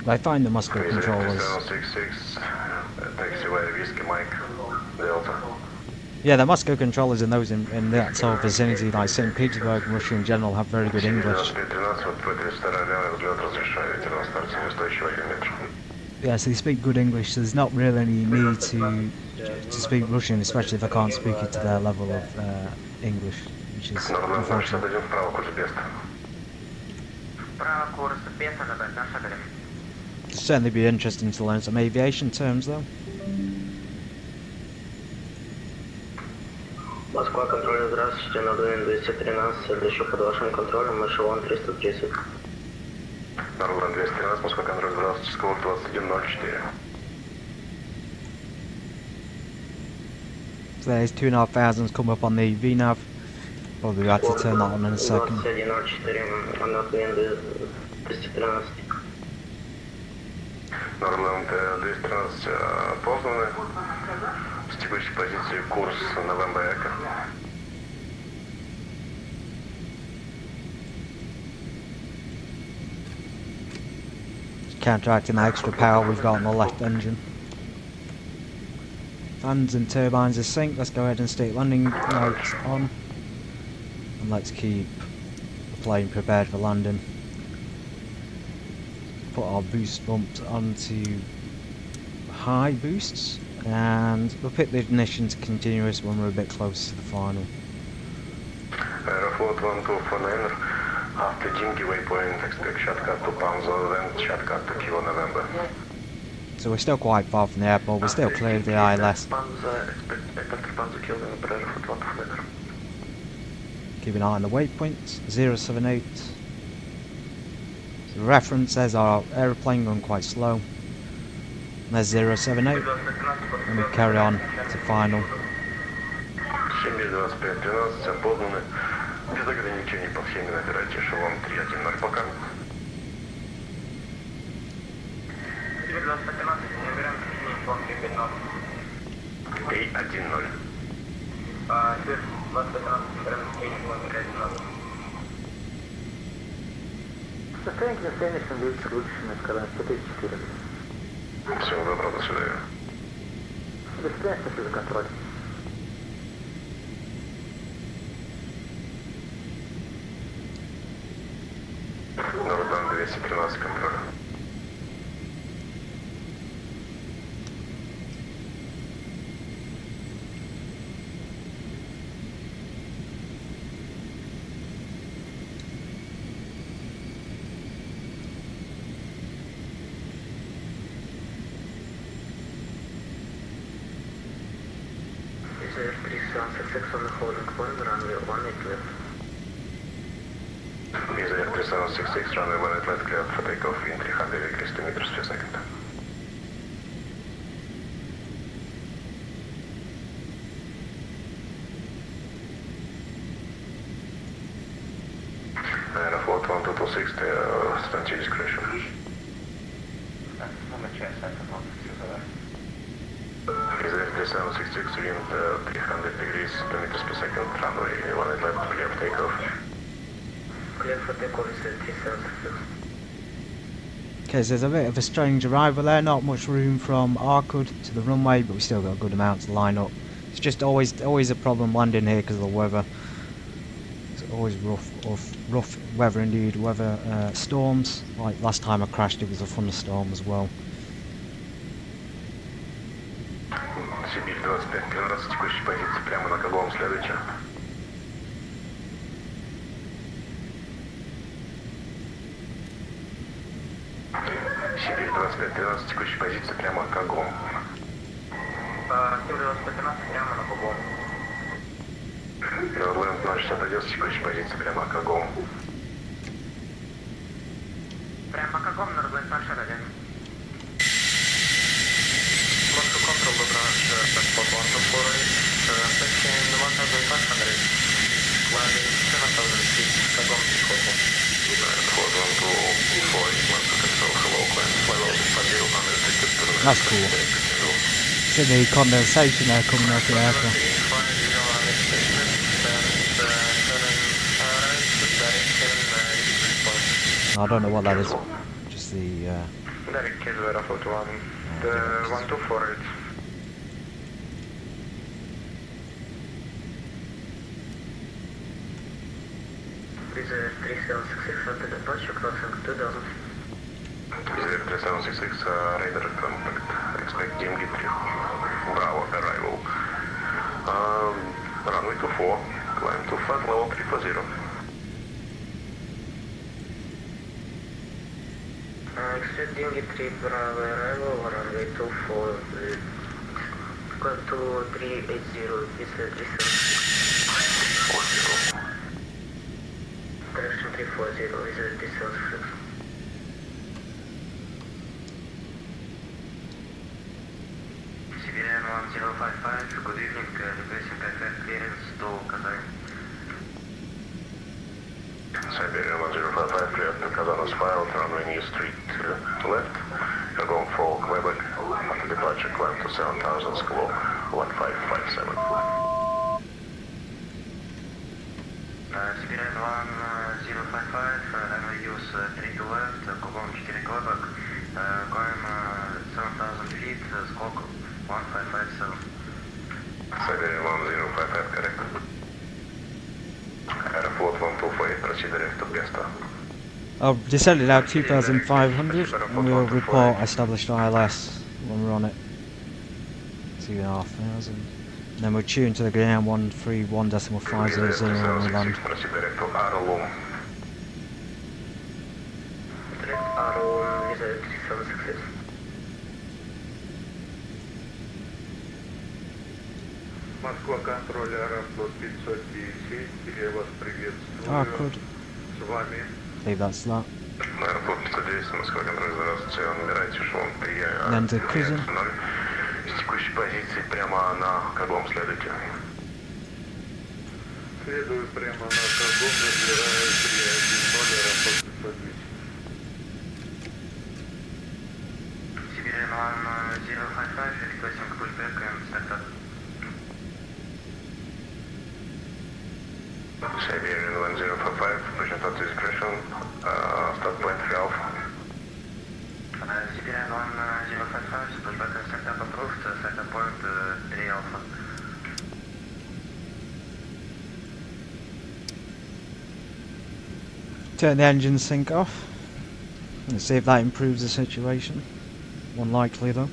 I find the Moscow controllers. Yeah, the Moscow controllers and those in that sort of vicinity, like St. Petersburg and Russia in general, have very good English. Yeah, so they speak good English, so there's not really any need to speak Russian, especially if I can't speak it to their level of English, which is unfortunate. It'll certainly be interesting to learn some aviation terms though. Москва, контроль, здравствуйте, на 213, лечу под вашим контролем, эшелон 330. Норман 213, Москва, контроль, здравствуйте, скорость 2104. So there's 2,500 come up on the VNAV. Probably have to turn that on in a second. Норман 213 познаны. С текущей позиции курс November Echo. Counteracting the extra power we've got on the left engine. Fans and turbines are synced. Let's go ahead and stick landing lights on. And let's keep the plane prepared for landing. Put our boost bumps onto high boosts. And we'll pick the ignition to continuous when we're a bit closer to the final. Aeroflot 1249, after Jimki waypoint, expect shortcut to Panzo, then shortcut to Kilo November. So we're still quite far from the airport, we're still clear of the ILS. Keep an eye on the waypoints, 078. The reference says our aeroplane going quite slow. There's 078, and we carry on to final. 725-13, познаны. Без ограничений по всеми набирайте эшелон 310 пока. 310. Состояние настроения двигателя выключено, скорость 4. Всего доброго, до свидания. До свидания, спасибо за контроль. Нордан 213, контроль. Six on the holding point, runway 18 left. Visa F3766, runway 18 left, cleared for takeoff in 300 degrees 2 meters per second. Aeroflot 1226, stand to discretion. Visa F3766, wind 300 degrees 2 meters per second, runway 18 left, clear for takeoff. Clear for takeoff is 3766. Okay, so there's a bit of a strange arrival there, not much room from Arcud to the runway, but we still got a good amount to line up. It's just always a problem landing here because of the weather. It's always rough weather indeed, storms. Like last time I crashed it was a thunderstorm as well. Сибирь 25-13, текущей позиции прямо на кругом, следующая. Сибирь 25-13, текущей позиции прямо к Агом. Сибирь 25-13, прямо на кругом. Норленд 061, текущей позиции прямо к Агом. Прямо к Агом, Норленд 061. Moscow control the branch, transport 124, section 1500, landing 7000 feet, Kagom Pulkovo. Airport 124, Moscow control, hello, climb, fly level That's cool. See the condensation there coming off the aircraft. I don't know what that is. Just the Direct case Aeroflot 1, the 1248. Reserve 3766 after departure, crossing 2000. Reserve 3766, radar contact. Expect DMG 3. Bravo, arrival. Runway 24, climb to flight level 340. Expect DMG 3, Bravo, arrival, runway 24, climb to 380, Reserve 3766. Direction 340, Reserve 3766. Siberian 1055, good evening, requesting aircraft clearance to Kazan. Siberian 1055, clear to Kazan is filed, runway New Street left. You're going for Quebec. After departure, climb to 7000 squawk 1557. Siberian 1055, runway use 3 to left, Kugon 4 Quebec, going 7000 feet, squawk 1557. Siberian 1055, correct. Aeroflot 128, proceed direct to Gesta. I've descended out 2,500 and we'll report established ILS when we're on it. 2,500. And then we'll tune to the ground 131.500 when we land. Proceed direct to Arlum. Direct Arrow, Reserve 3766. Москва, контроль Аэрофлот 510, я вас приветствую. Oh, good. С вами. Leave that slot. Аэрофлот 510, Москва, контроль, здравствуйте. Набирайте шум при Then to cruising. 0. С текущей позиции прямо на кругом следуйте. Следую прямо на кругом, набираю 310 Аэрофлот 510. Siberian 1055, requesting pushback and startup. Siberian 1055, pushing to discretion, start point 3 Alpha. Siberian 1055, pushback and startup approved, startup point 3 Alpha. Turn the engine sync off. Let's see if that improves the situation. Unlikely though.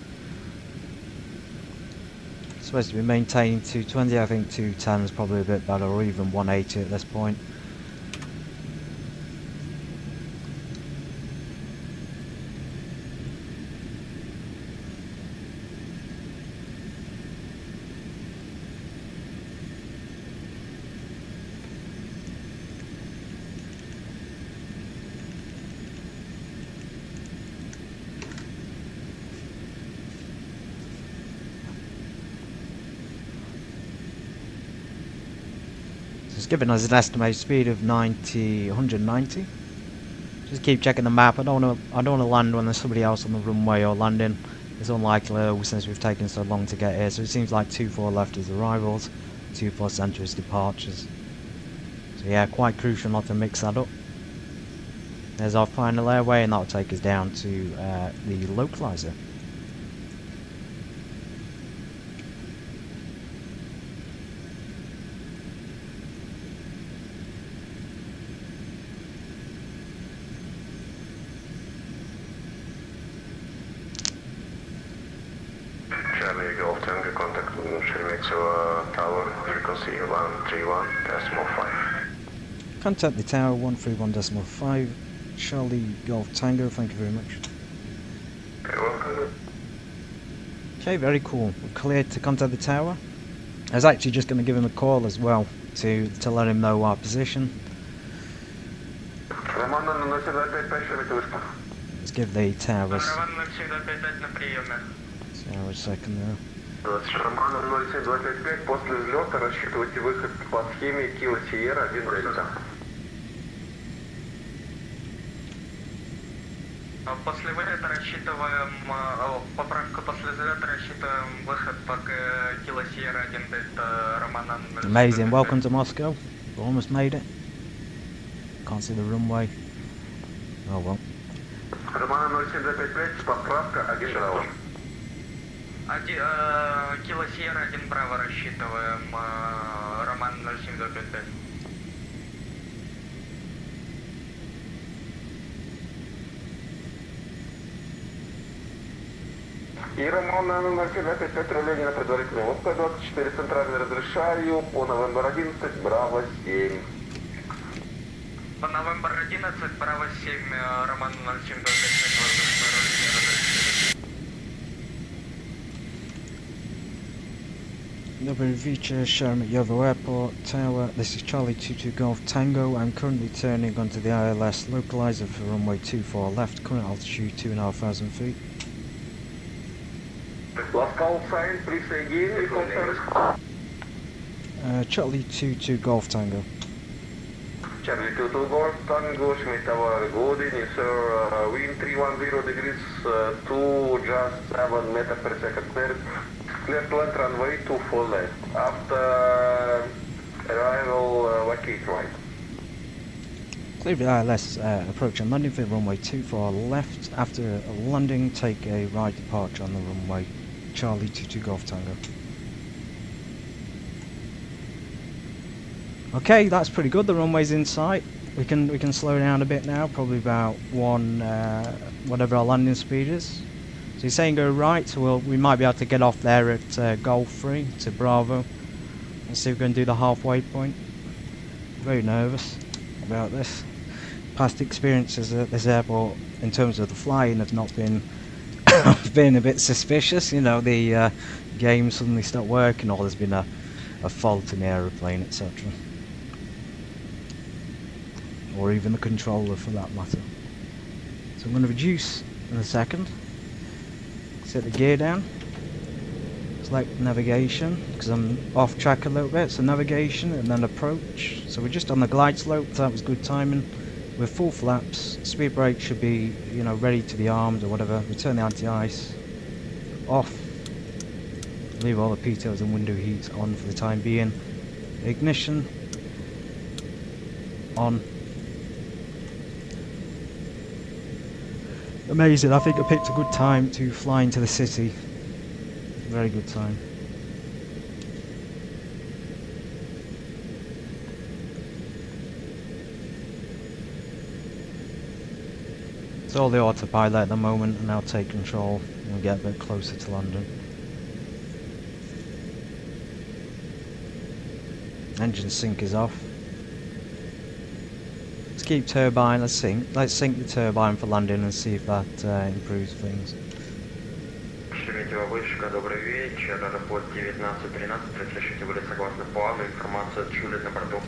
Supposed to be maintaining 220, I think 210 is probably a bit better, or even 180 at this point. It's giving us an estimated speed of 190. Just keep checking the map. I don't want to land when there's somebody else on the runway or landing. It's unlikely since we've taken so long to get here. So it seems like 24 left is arrivals, 24 centre is departures. So yeah, quite crucial not to mix that up. There's our final airway, and that'll take us down to the localizer. Charlie Golf Tango, contact Sheremetyevo Tower, frequency 131.5. Contact the tower 131.5. Charlie Golf Tango, thank you very much. Very welcome. Okay, very cool. We're cleared to contact the tower. I was actually just going to give him a call as well to let him know our position. Let's give the tower a second there. Романом 07255, после взлета рассчитывайте выход по схеме Кило Сиера 1 Дельта. После вылета рассчитываем, поправка после взлета рассчитываем выход по Кило Сьерра 1 Дельта Романа. Amazing, welcome to Moscow. We almost made it. Can't see the runway. Oh well. Романа 0725, поправка 1 Браво. Кило Сьерра 1 Браво рассчитываем, Роман 0725. И Роман 0725, отправление на предварительную Москва 24, центральный разрешаю, по Новембр 11, Браво 7. По Новембр 11, Браво 7, Роман 0725, воздушное руление разрешено. Moscow Sheremetyevo Airport Tower, this is Charlie 22 Golf Tango. I'm currently turning onto the ILS localizer for runway 24 left, current altitude 2,500 feet. Last call sign, please say again, reconfirm. Charlie 22 Golf Tango. Charlie 22 Golf Tango, Sheremetyevo, good evening sir, wind 310 degrees, 2 just 7 meters per second cleared. Clear to land runway 24 left. After arrival, vacate right. Clear the ILS approach and landing for runway 24 left. After landing, take a right departure on the runway Charlie 22 Golf Tango. Okay, that's pretty good. The runway's in sight. We can slow down a bit now, probably about whatever our landing speed is. So he's saying go right, so we might be able to get off there at Golf 3 to Bravo. Let's see if we can do the halfway point. Very nervous about this. Past experiences at this airport in terms of the flying have not been been a bit suspicious. You know, the game suddenly stopped working, or there's been a fault in the aeroplane, etc. Or even the controller for that matter. So I'm going to reduce in a second. Set the gear down. Select navigation, because I'm off track a little bit. So navigation and then approach. So we're just on the glide slope, so that was good timing. With full flaps, speed brake should be, you know, ready to be armed or whatever. Return the anti-ice. Off. Leave all the pitos and window heats on for the time being. Ignition. On. Amazing, I think I picked a good time to fly into the city. Very good time. It's all the autopilot at the moment, and I'll take control and get a bit closer to London. Engine sync is off. Let's keep turbine, let's sync the turbine for landing and see if that improves things. Шереметьево вышка, добрый вечер, аэропорт 1913, разрешите были согласно плану, информация от Чулит на борту.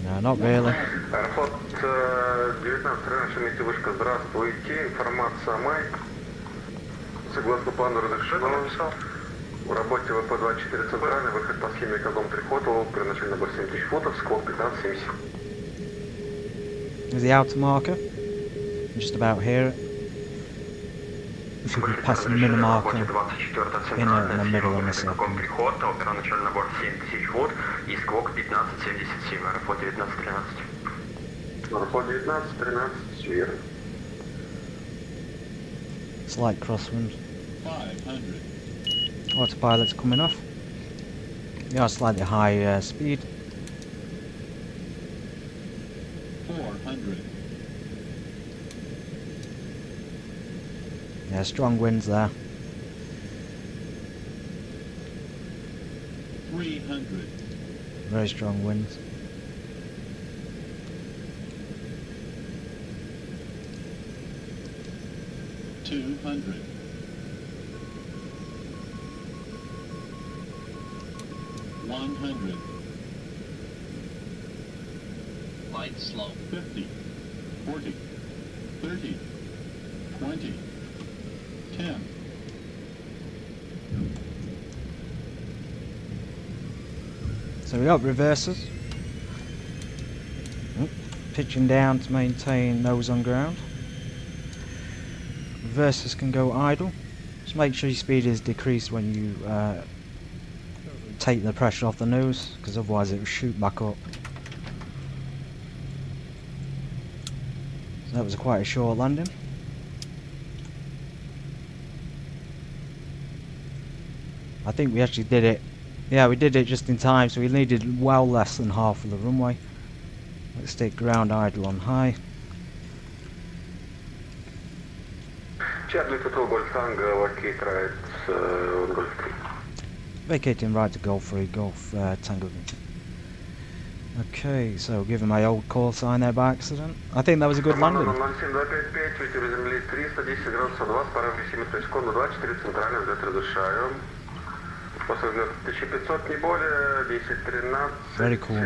No, not really. Аэропорт 1913, Шереметьево вышка, здравствуйте, информация о Майк. Согласно плану разрешено. В работе ВП-24 центральный, выход по схеме Казом 3 Хотел, первоначально набор 7000 футов, склон 1570. There's the outer marker. Just about here. We should be passing the middle marker in the middle in a second. Первоначально набор 7000 фут и сквок 1577, аэропорт 1913. Аэропорт 1913, верно. Slight crosswind. 500. Autopilot's coming off. We are slightly high speed. 400. Yeah, strong winds there. 300. Very strong winds. 200. 100. Light slow. 50. 40. 30. 20. 10. So we got reversers. Oh, pitching down to maintain nose on ground. Reversers can go idle. Just make sure your speed is decreased when you take the pressure off the nose, because otherwise it will shoot back up. So that was quite a short landing. I think we actually did it. Yeah, we did it just in time, so we needed well less than half of the runway. Let's take ground idle on high. Charlie 2 Golf Tango, vacate right on Golf 3. Vacating right to Golf 3, Golf Tango. Okay, so giving my old call sign there by accident. I think that was a good landing. 07255, ветер приземлить 310 градусов 2, с парами 7 метров в секунду, 24, центральный взлет разрешаю. После взлета 1500, не более, 10-13, Very cool.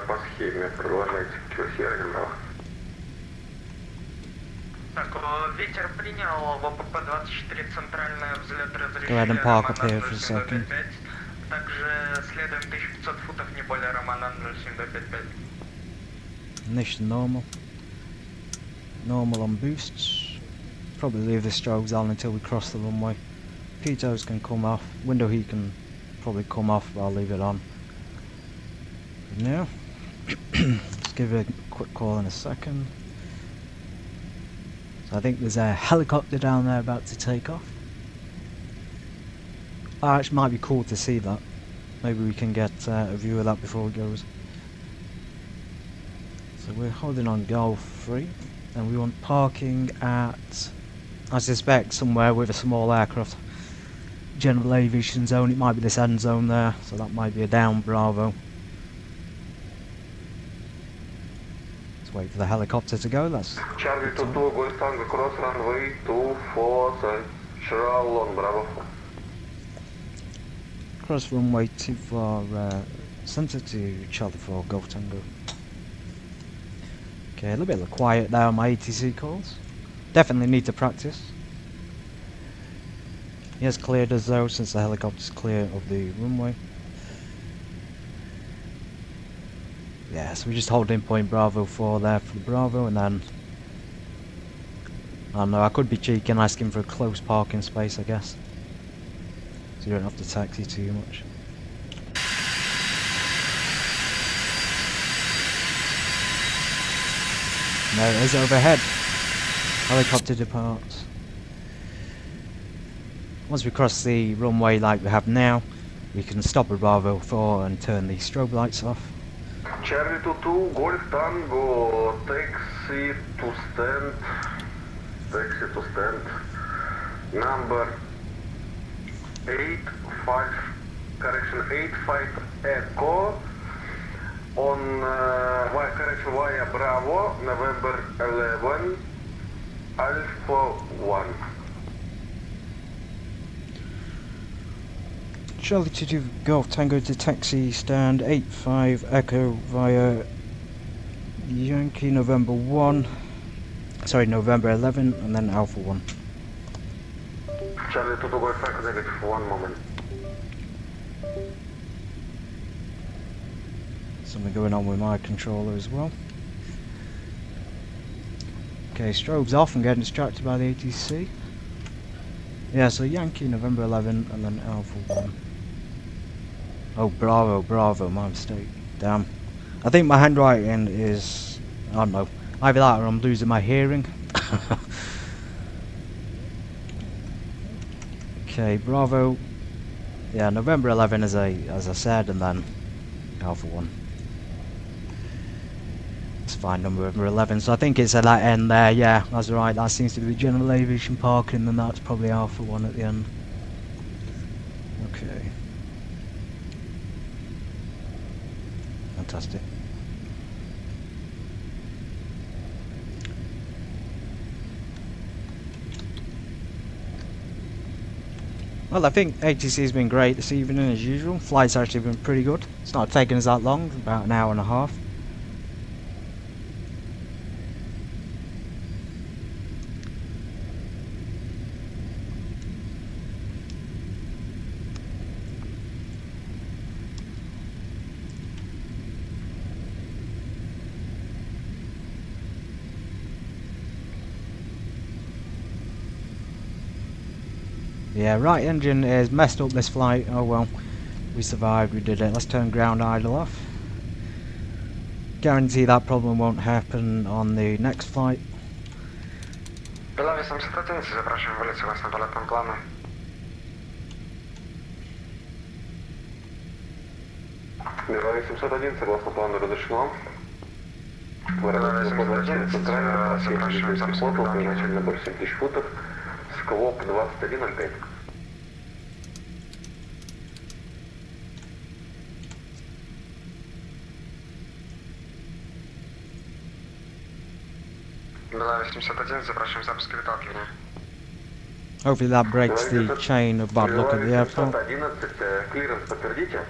По схеме, продолжайте, Сьерра Браво. Так, ветер принял, ВПП-24 центральный взлет Go ahead and разрешили, park up Романа here for a second. 0725. Также следуем 1500 футов, не более, Романа 07255. Ignition normal. Normal on boosts. Probably leave the strobes on until we cross the runway. Pitos can come off. Window heat can probably come off, but I'll leave it on. Now, let's give it a quick call in a second. So I think there's a helicopter down there about to take off. Oh, actually might be cool to see that. Maybe we can get a view of that before it goes. So we're holding on Golf 3 and we want parking at, I suspect, somewhere with a small aircraft. General aviation zone, it might be this end zone there, so that might be a down Bravo. Let's wait for the helicopter to go. That's Charlie 2 Golf Tango, cross runway 24, Central on Bravo 4. cross runway 24, centre to Charlie 4, Golf Tango. Okay, a little bit quiet there on my ATC calls. Definitely need to practice. He has cleared us though, since the helicopter's clear of the runway. Yeah, so we just hold in point Bravo 4 there for the Bravo, and then I don't know, I could be cheeky and ask him for a close parking space, I guess, so you don't have to taxi too much. And there it is overhead. Helicopter departs. Once we cross the runway like we have now, we can stop at Bravo 4 and turn the strobe lights off. Charlie 2 Golf Tango, taxi to stand, number 85 Echo on via Bravo, November 11, Alpha 1. Charlie 2 Golf Tango to taxi stand 85 Echo via Yankee November 1, sorry, November 11, and then Alpha 1. Charlie 2 Golf Tango, negative, one moment. Something going on with my controller as well. Okay, strobe's off. I'm getting distracted by the ATC. Yeah, so Yankee November 11 and then Alpha 1. Oh, Bravo, my mistake. Damn. I think my handwriting is, I don't know, either that or I'm losing my hearing. Okay, Bravo. Yeah, November 11 as I said, and then Alpha 1. It's fine, November 11. So I think it's at that end there. Yeah, that's right. That seems to be the general aviation parking, and that's probably Alpha 1 at the end. Okay. Fantastic. Well, I think ATC has been great this evening as usual. Flight's actually been pretty good. It's not taken us that long, about an hour and a half. Yeah, right engine is messed up this flight. Oh well, we survived, we did it. Let's turn ground idle off. Guarantee that problem won't happen on the next flight. ULLI 811, запрашиваем вылет согласно полетному плану. ULLI 811, согласно плану разрешено. ULLI 811, запрашиваем запуск футов, начальный набор 7000 футов, сквоп 2105. ULLI 811, запрашиваем запуск и выталкивание. Hopefully that breaks the chain of bad luck at the airport. 811, клиренс подтвердите.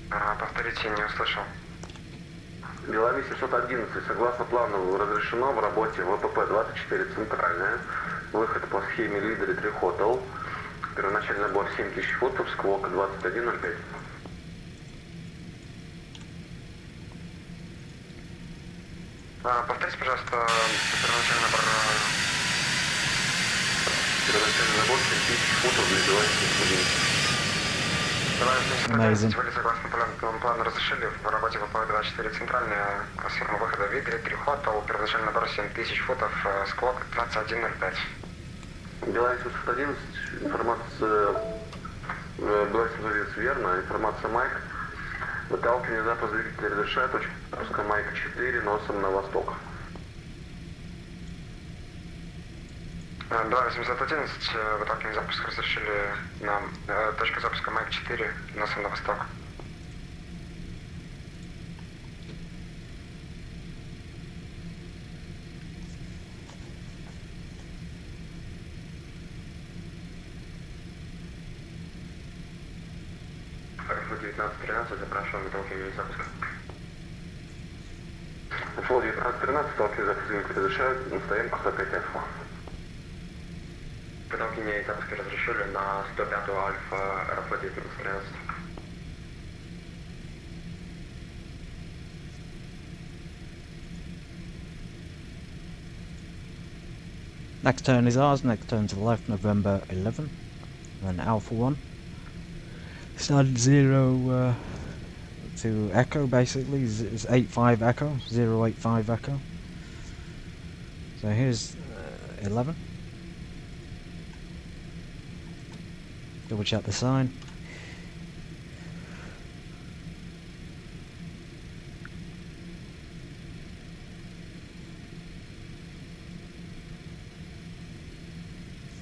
Повторите, не услышал. ULLI 711, согласно плану разрешено в работе ВПП-24 центральная. Выход по схеме лидер 3 Hotel. Первоначальный набор 7000 футов, сквок 2105. Повторите, пожалуйста, первоначальный набор. Первоначальный набор 7000 футов для ULLI 711. Amazing. Вылет согласно полетному плану разрешили в работе ВПП-24 центральная. Схема выхода в лидере 3 Hotel. Первоначальный набор 7000 футов, сквок 2105. ULLI 711, информация ULLI 711 верно, информация Майк. Выталкивание запуск двигателя разрешает, точка запуска Майк 4 носом на восток. ULLI 811, выталкивание запуск разрешили на точка запуска Майк 4 носом на восток. Флот 1913, запрашиваем выталкивание запуска. Флот 1913, выталкивание запуска двигателя разрешают, на стоянку 105 Альфа. Выталкивание запуска разрешили на 105 Альфа, Аэрофлот 1913. Next turn is ours, next turn to the left, November 11. Then Alpha 1. Started 0 to Echo basically, it's 85 Echo, 085 Echo. So here's 11. Double check the sign.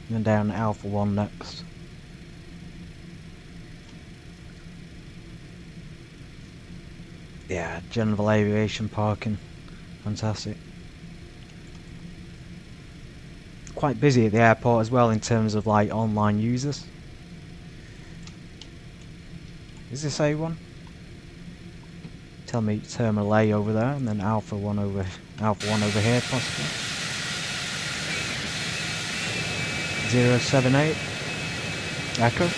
And down Alpha 1 next. Yeah, general aviation parking. Fantastic. Quite busy at the airport as well in terms of like online users. Is this A1? Tell me Terminal A over there and then Alpha 1 over here possibly. 078 Echo.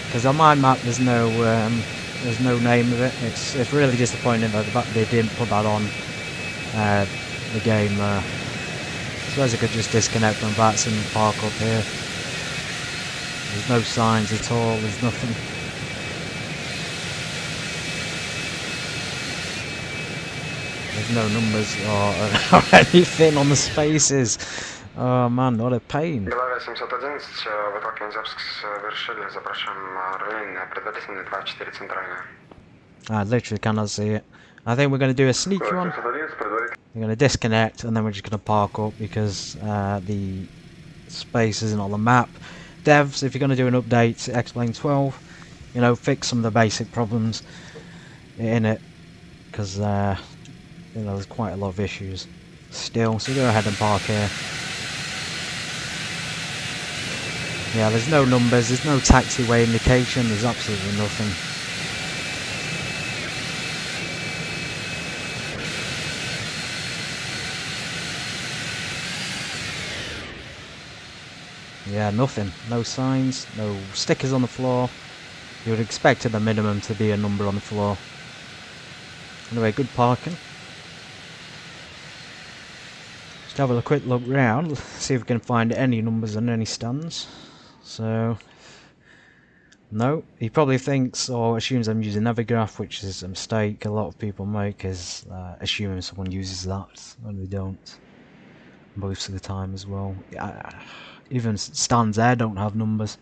Because on my map there's no name of it. It's really disappointing that they didn't put that on the game. I suppose I could just disconnect from VATS and park up here. There's no signs at all. There's nothing. There's no numbers or anything on the spaces. Oh man, what a pain. ULLI 711, выталкивание запуск совершили, запрашиваем управление предварительно 24 центральная. I literally cannot see it. I think we're going to do a sneaky one. We're going to disconnect and then we're just going to park up because the space isn't on the map. Devs, if you're going to do an update, X-Plane 12, you know, fix some of the basic problems in it because you know, there's quite a lot of issues still. So go ahead and park here. Yeah, there's no numbers, there's no taxiway indication, there's absolutely nothing. Yeah, nothing. No signs, no stickers on the floor. You would expect at the minimum to be a number on the floor. Anyway, good parking. have a quick look round, see if we can find any numbers on any stands. So, no, he probably thinks or assumes I'm using Navigraph, which is a mistake a lot of people make, is assuming someone uses that when they don't. Most of the time as well. Even stands there don't have numbers.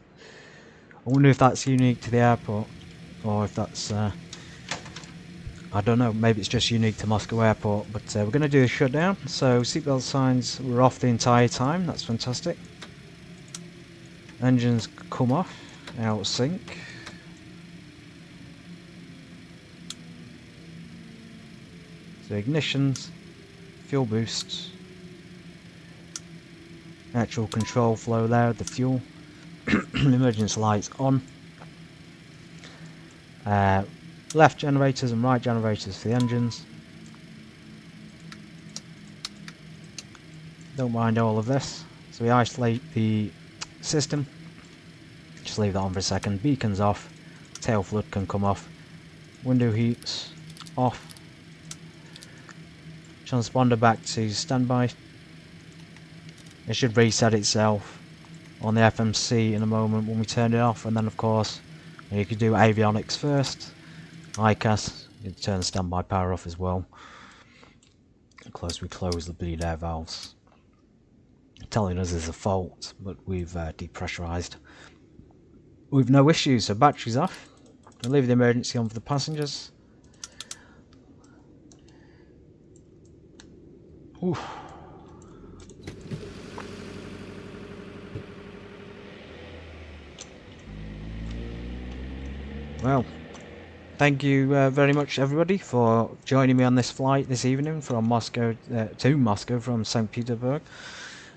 I wonder if that's unique to the airport, or if that's I don't know, maybe it's just unique to Moscow Airport. But we're going to do a shutdown, so seatbelt signs were off the entire time. That's fantastic. Engines come off, out of sync. So ignitions, fuel boosts, actual control flow there, the fuel, emergency lights on, left generators and right generators for the engines. Don't mind all of this, so we isolate the system, just leave that on for a second. Beacons off, tail flood can come off, window heats off, transponder back to standby. It should reset itself on the FMC in a moment when we turn it off, and then of course you could do avionics first, ICAS, you can turn standby power off as well. We close the bleed air valves, telling us there's a fault, but we've depressurized with no issues. So batteries off, we'll leave the emergency on for the passengers. Oof. Well, thank you very much everybody for joining me on this flight this evening from Moscow to Moscow from St. Petersburg.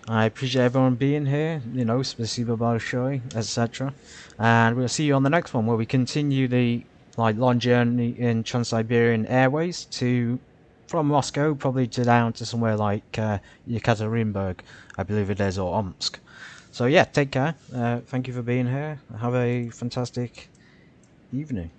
I appreciate everyone being here, you know, spasibo большое, etc. And we'll see you on the next one, where we continue the long journey in Trans-Siberian Airways from Moscow probably down to somewhere like Yekaterinburg, I believe it is, or Omsk. So yeah, take care. Thank you for being here. Have a fantastic evening.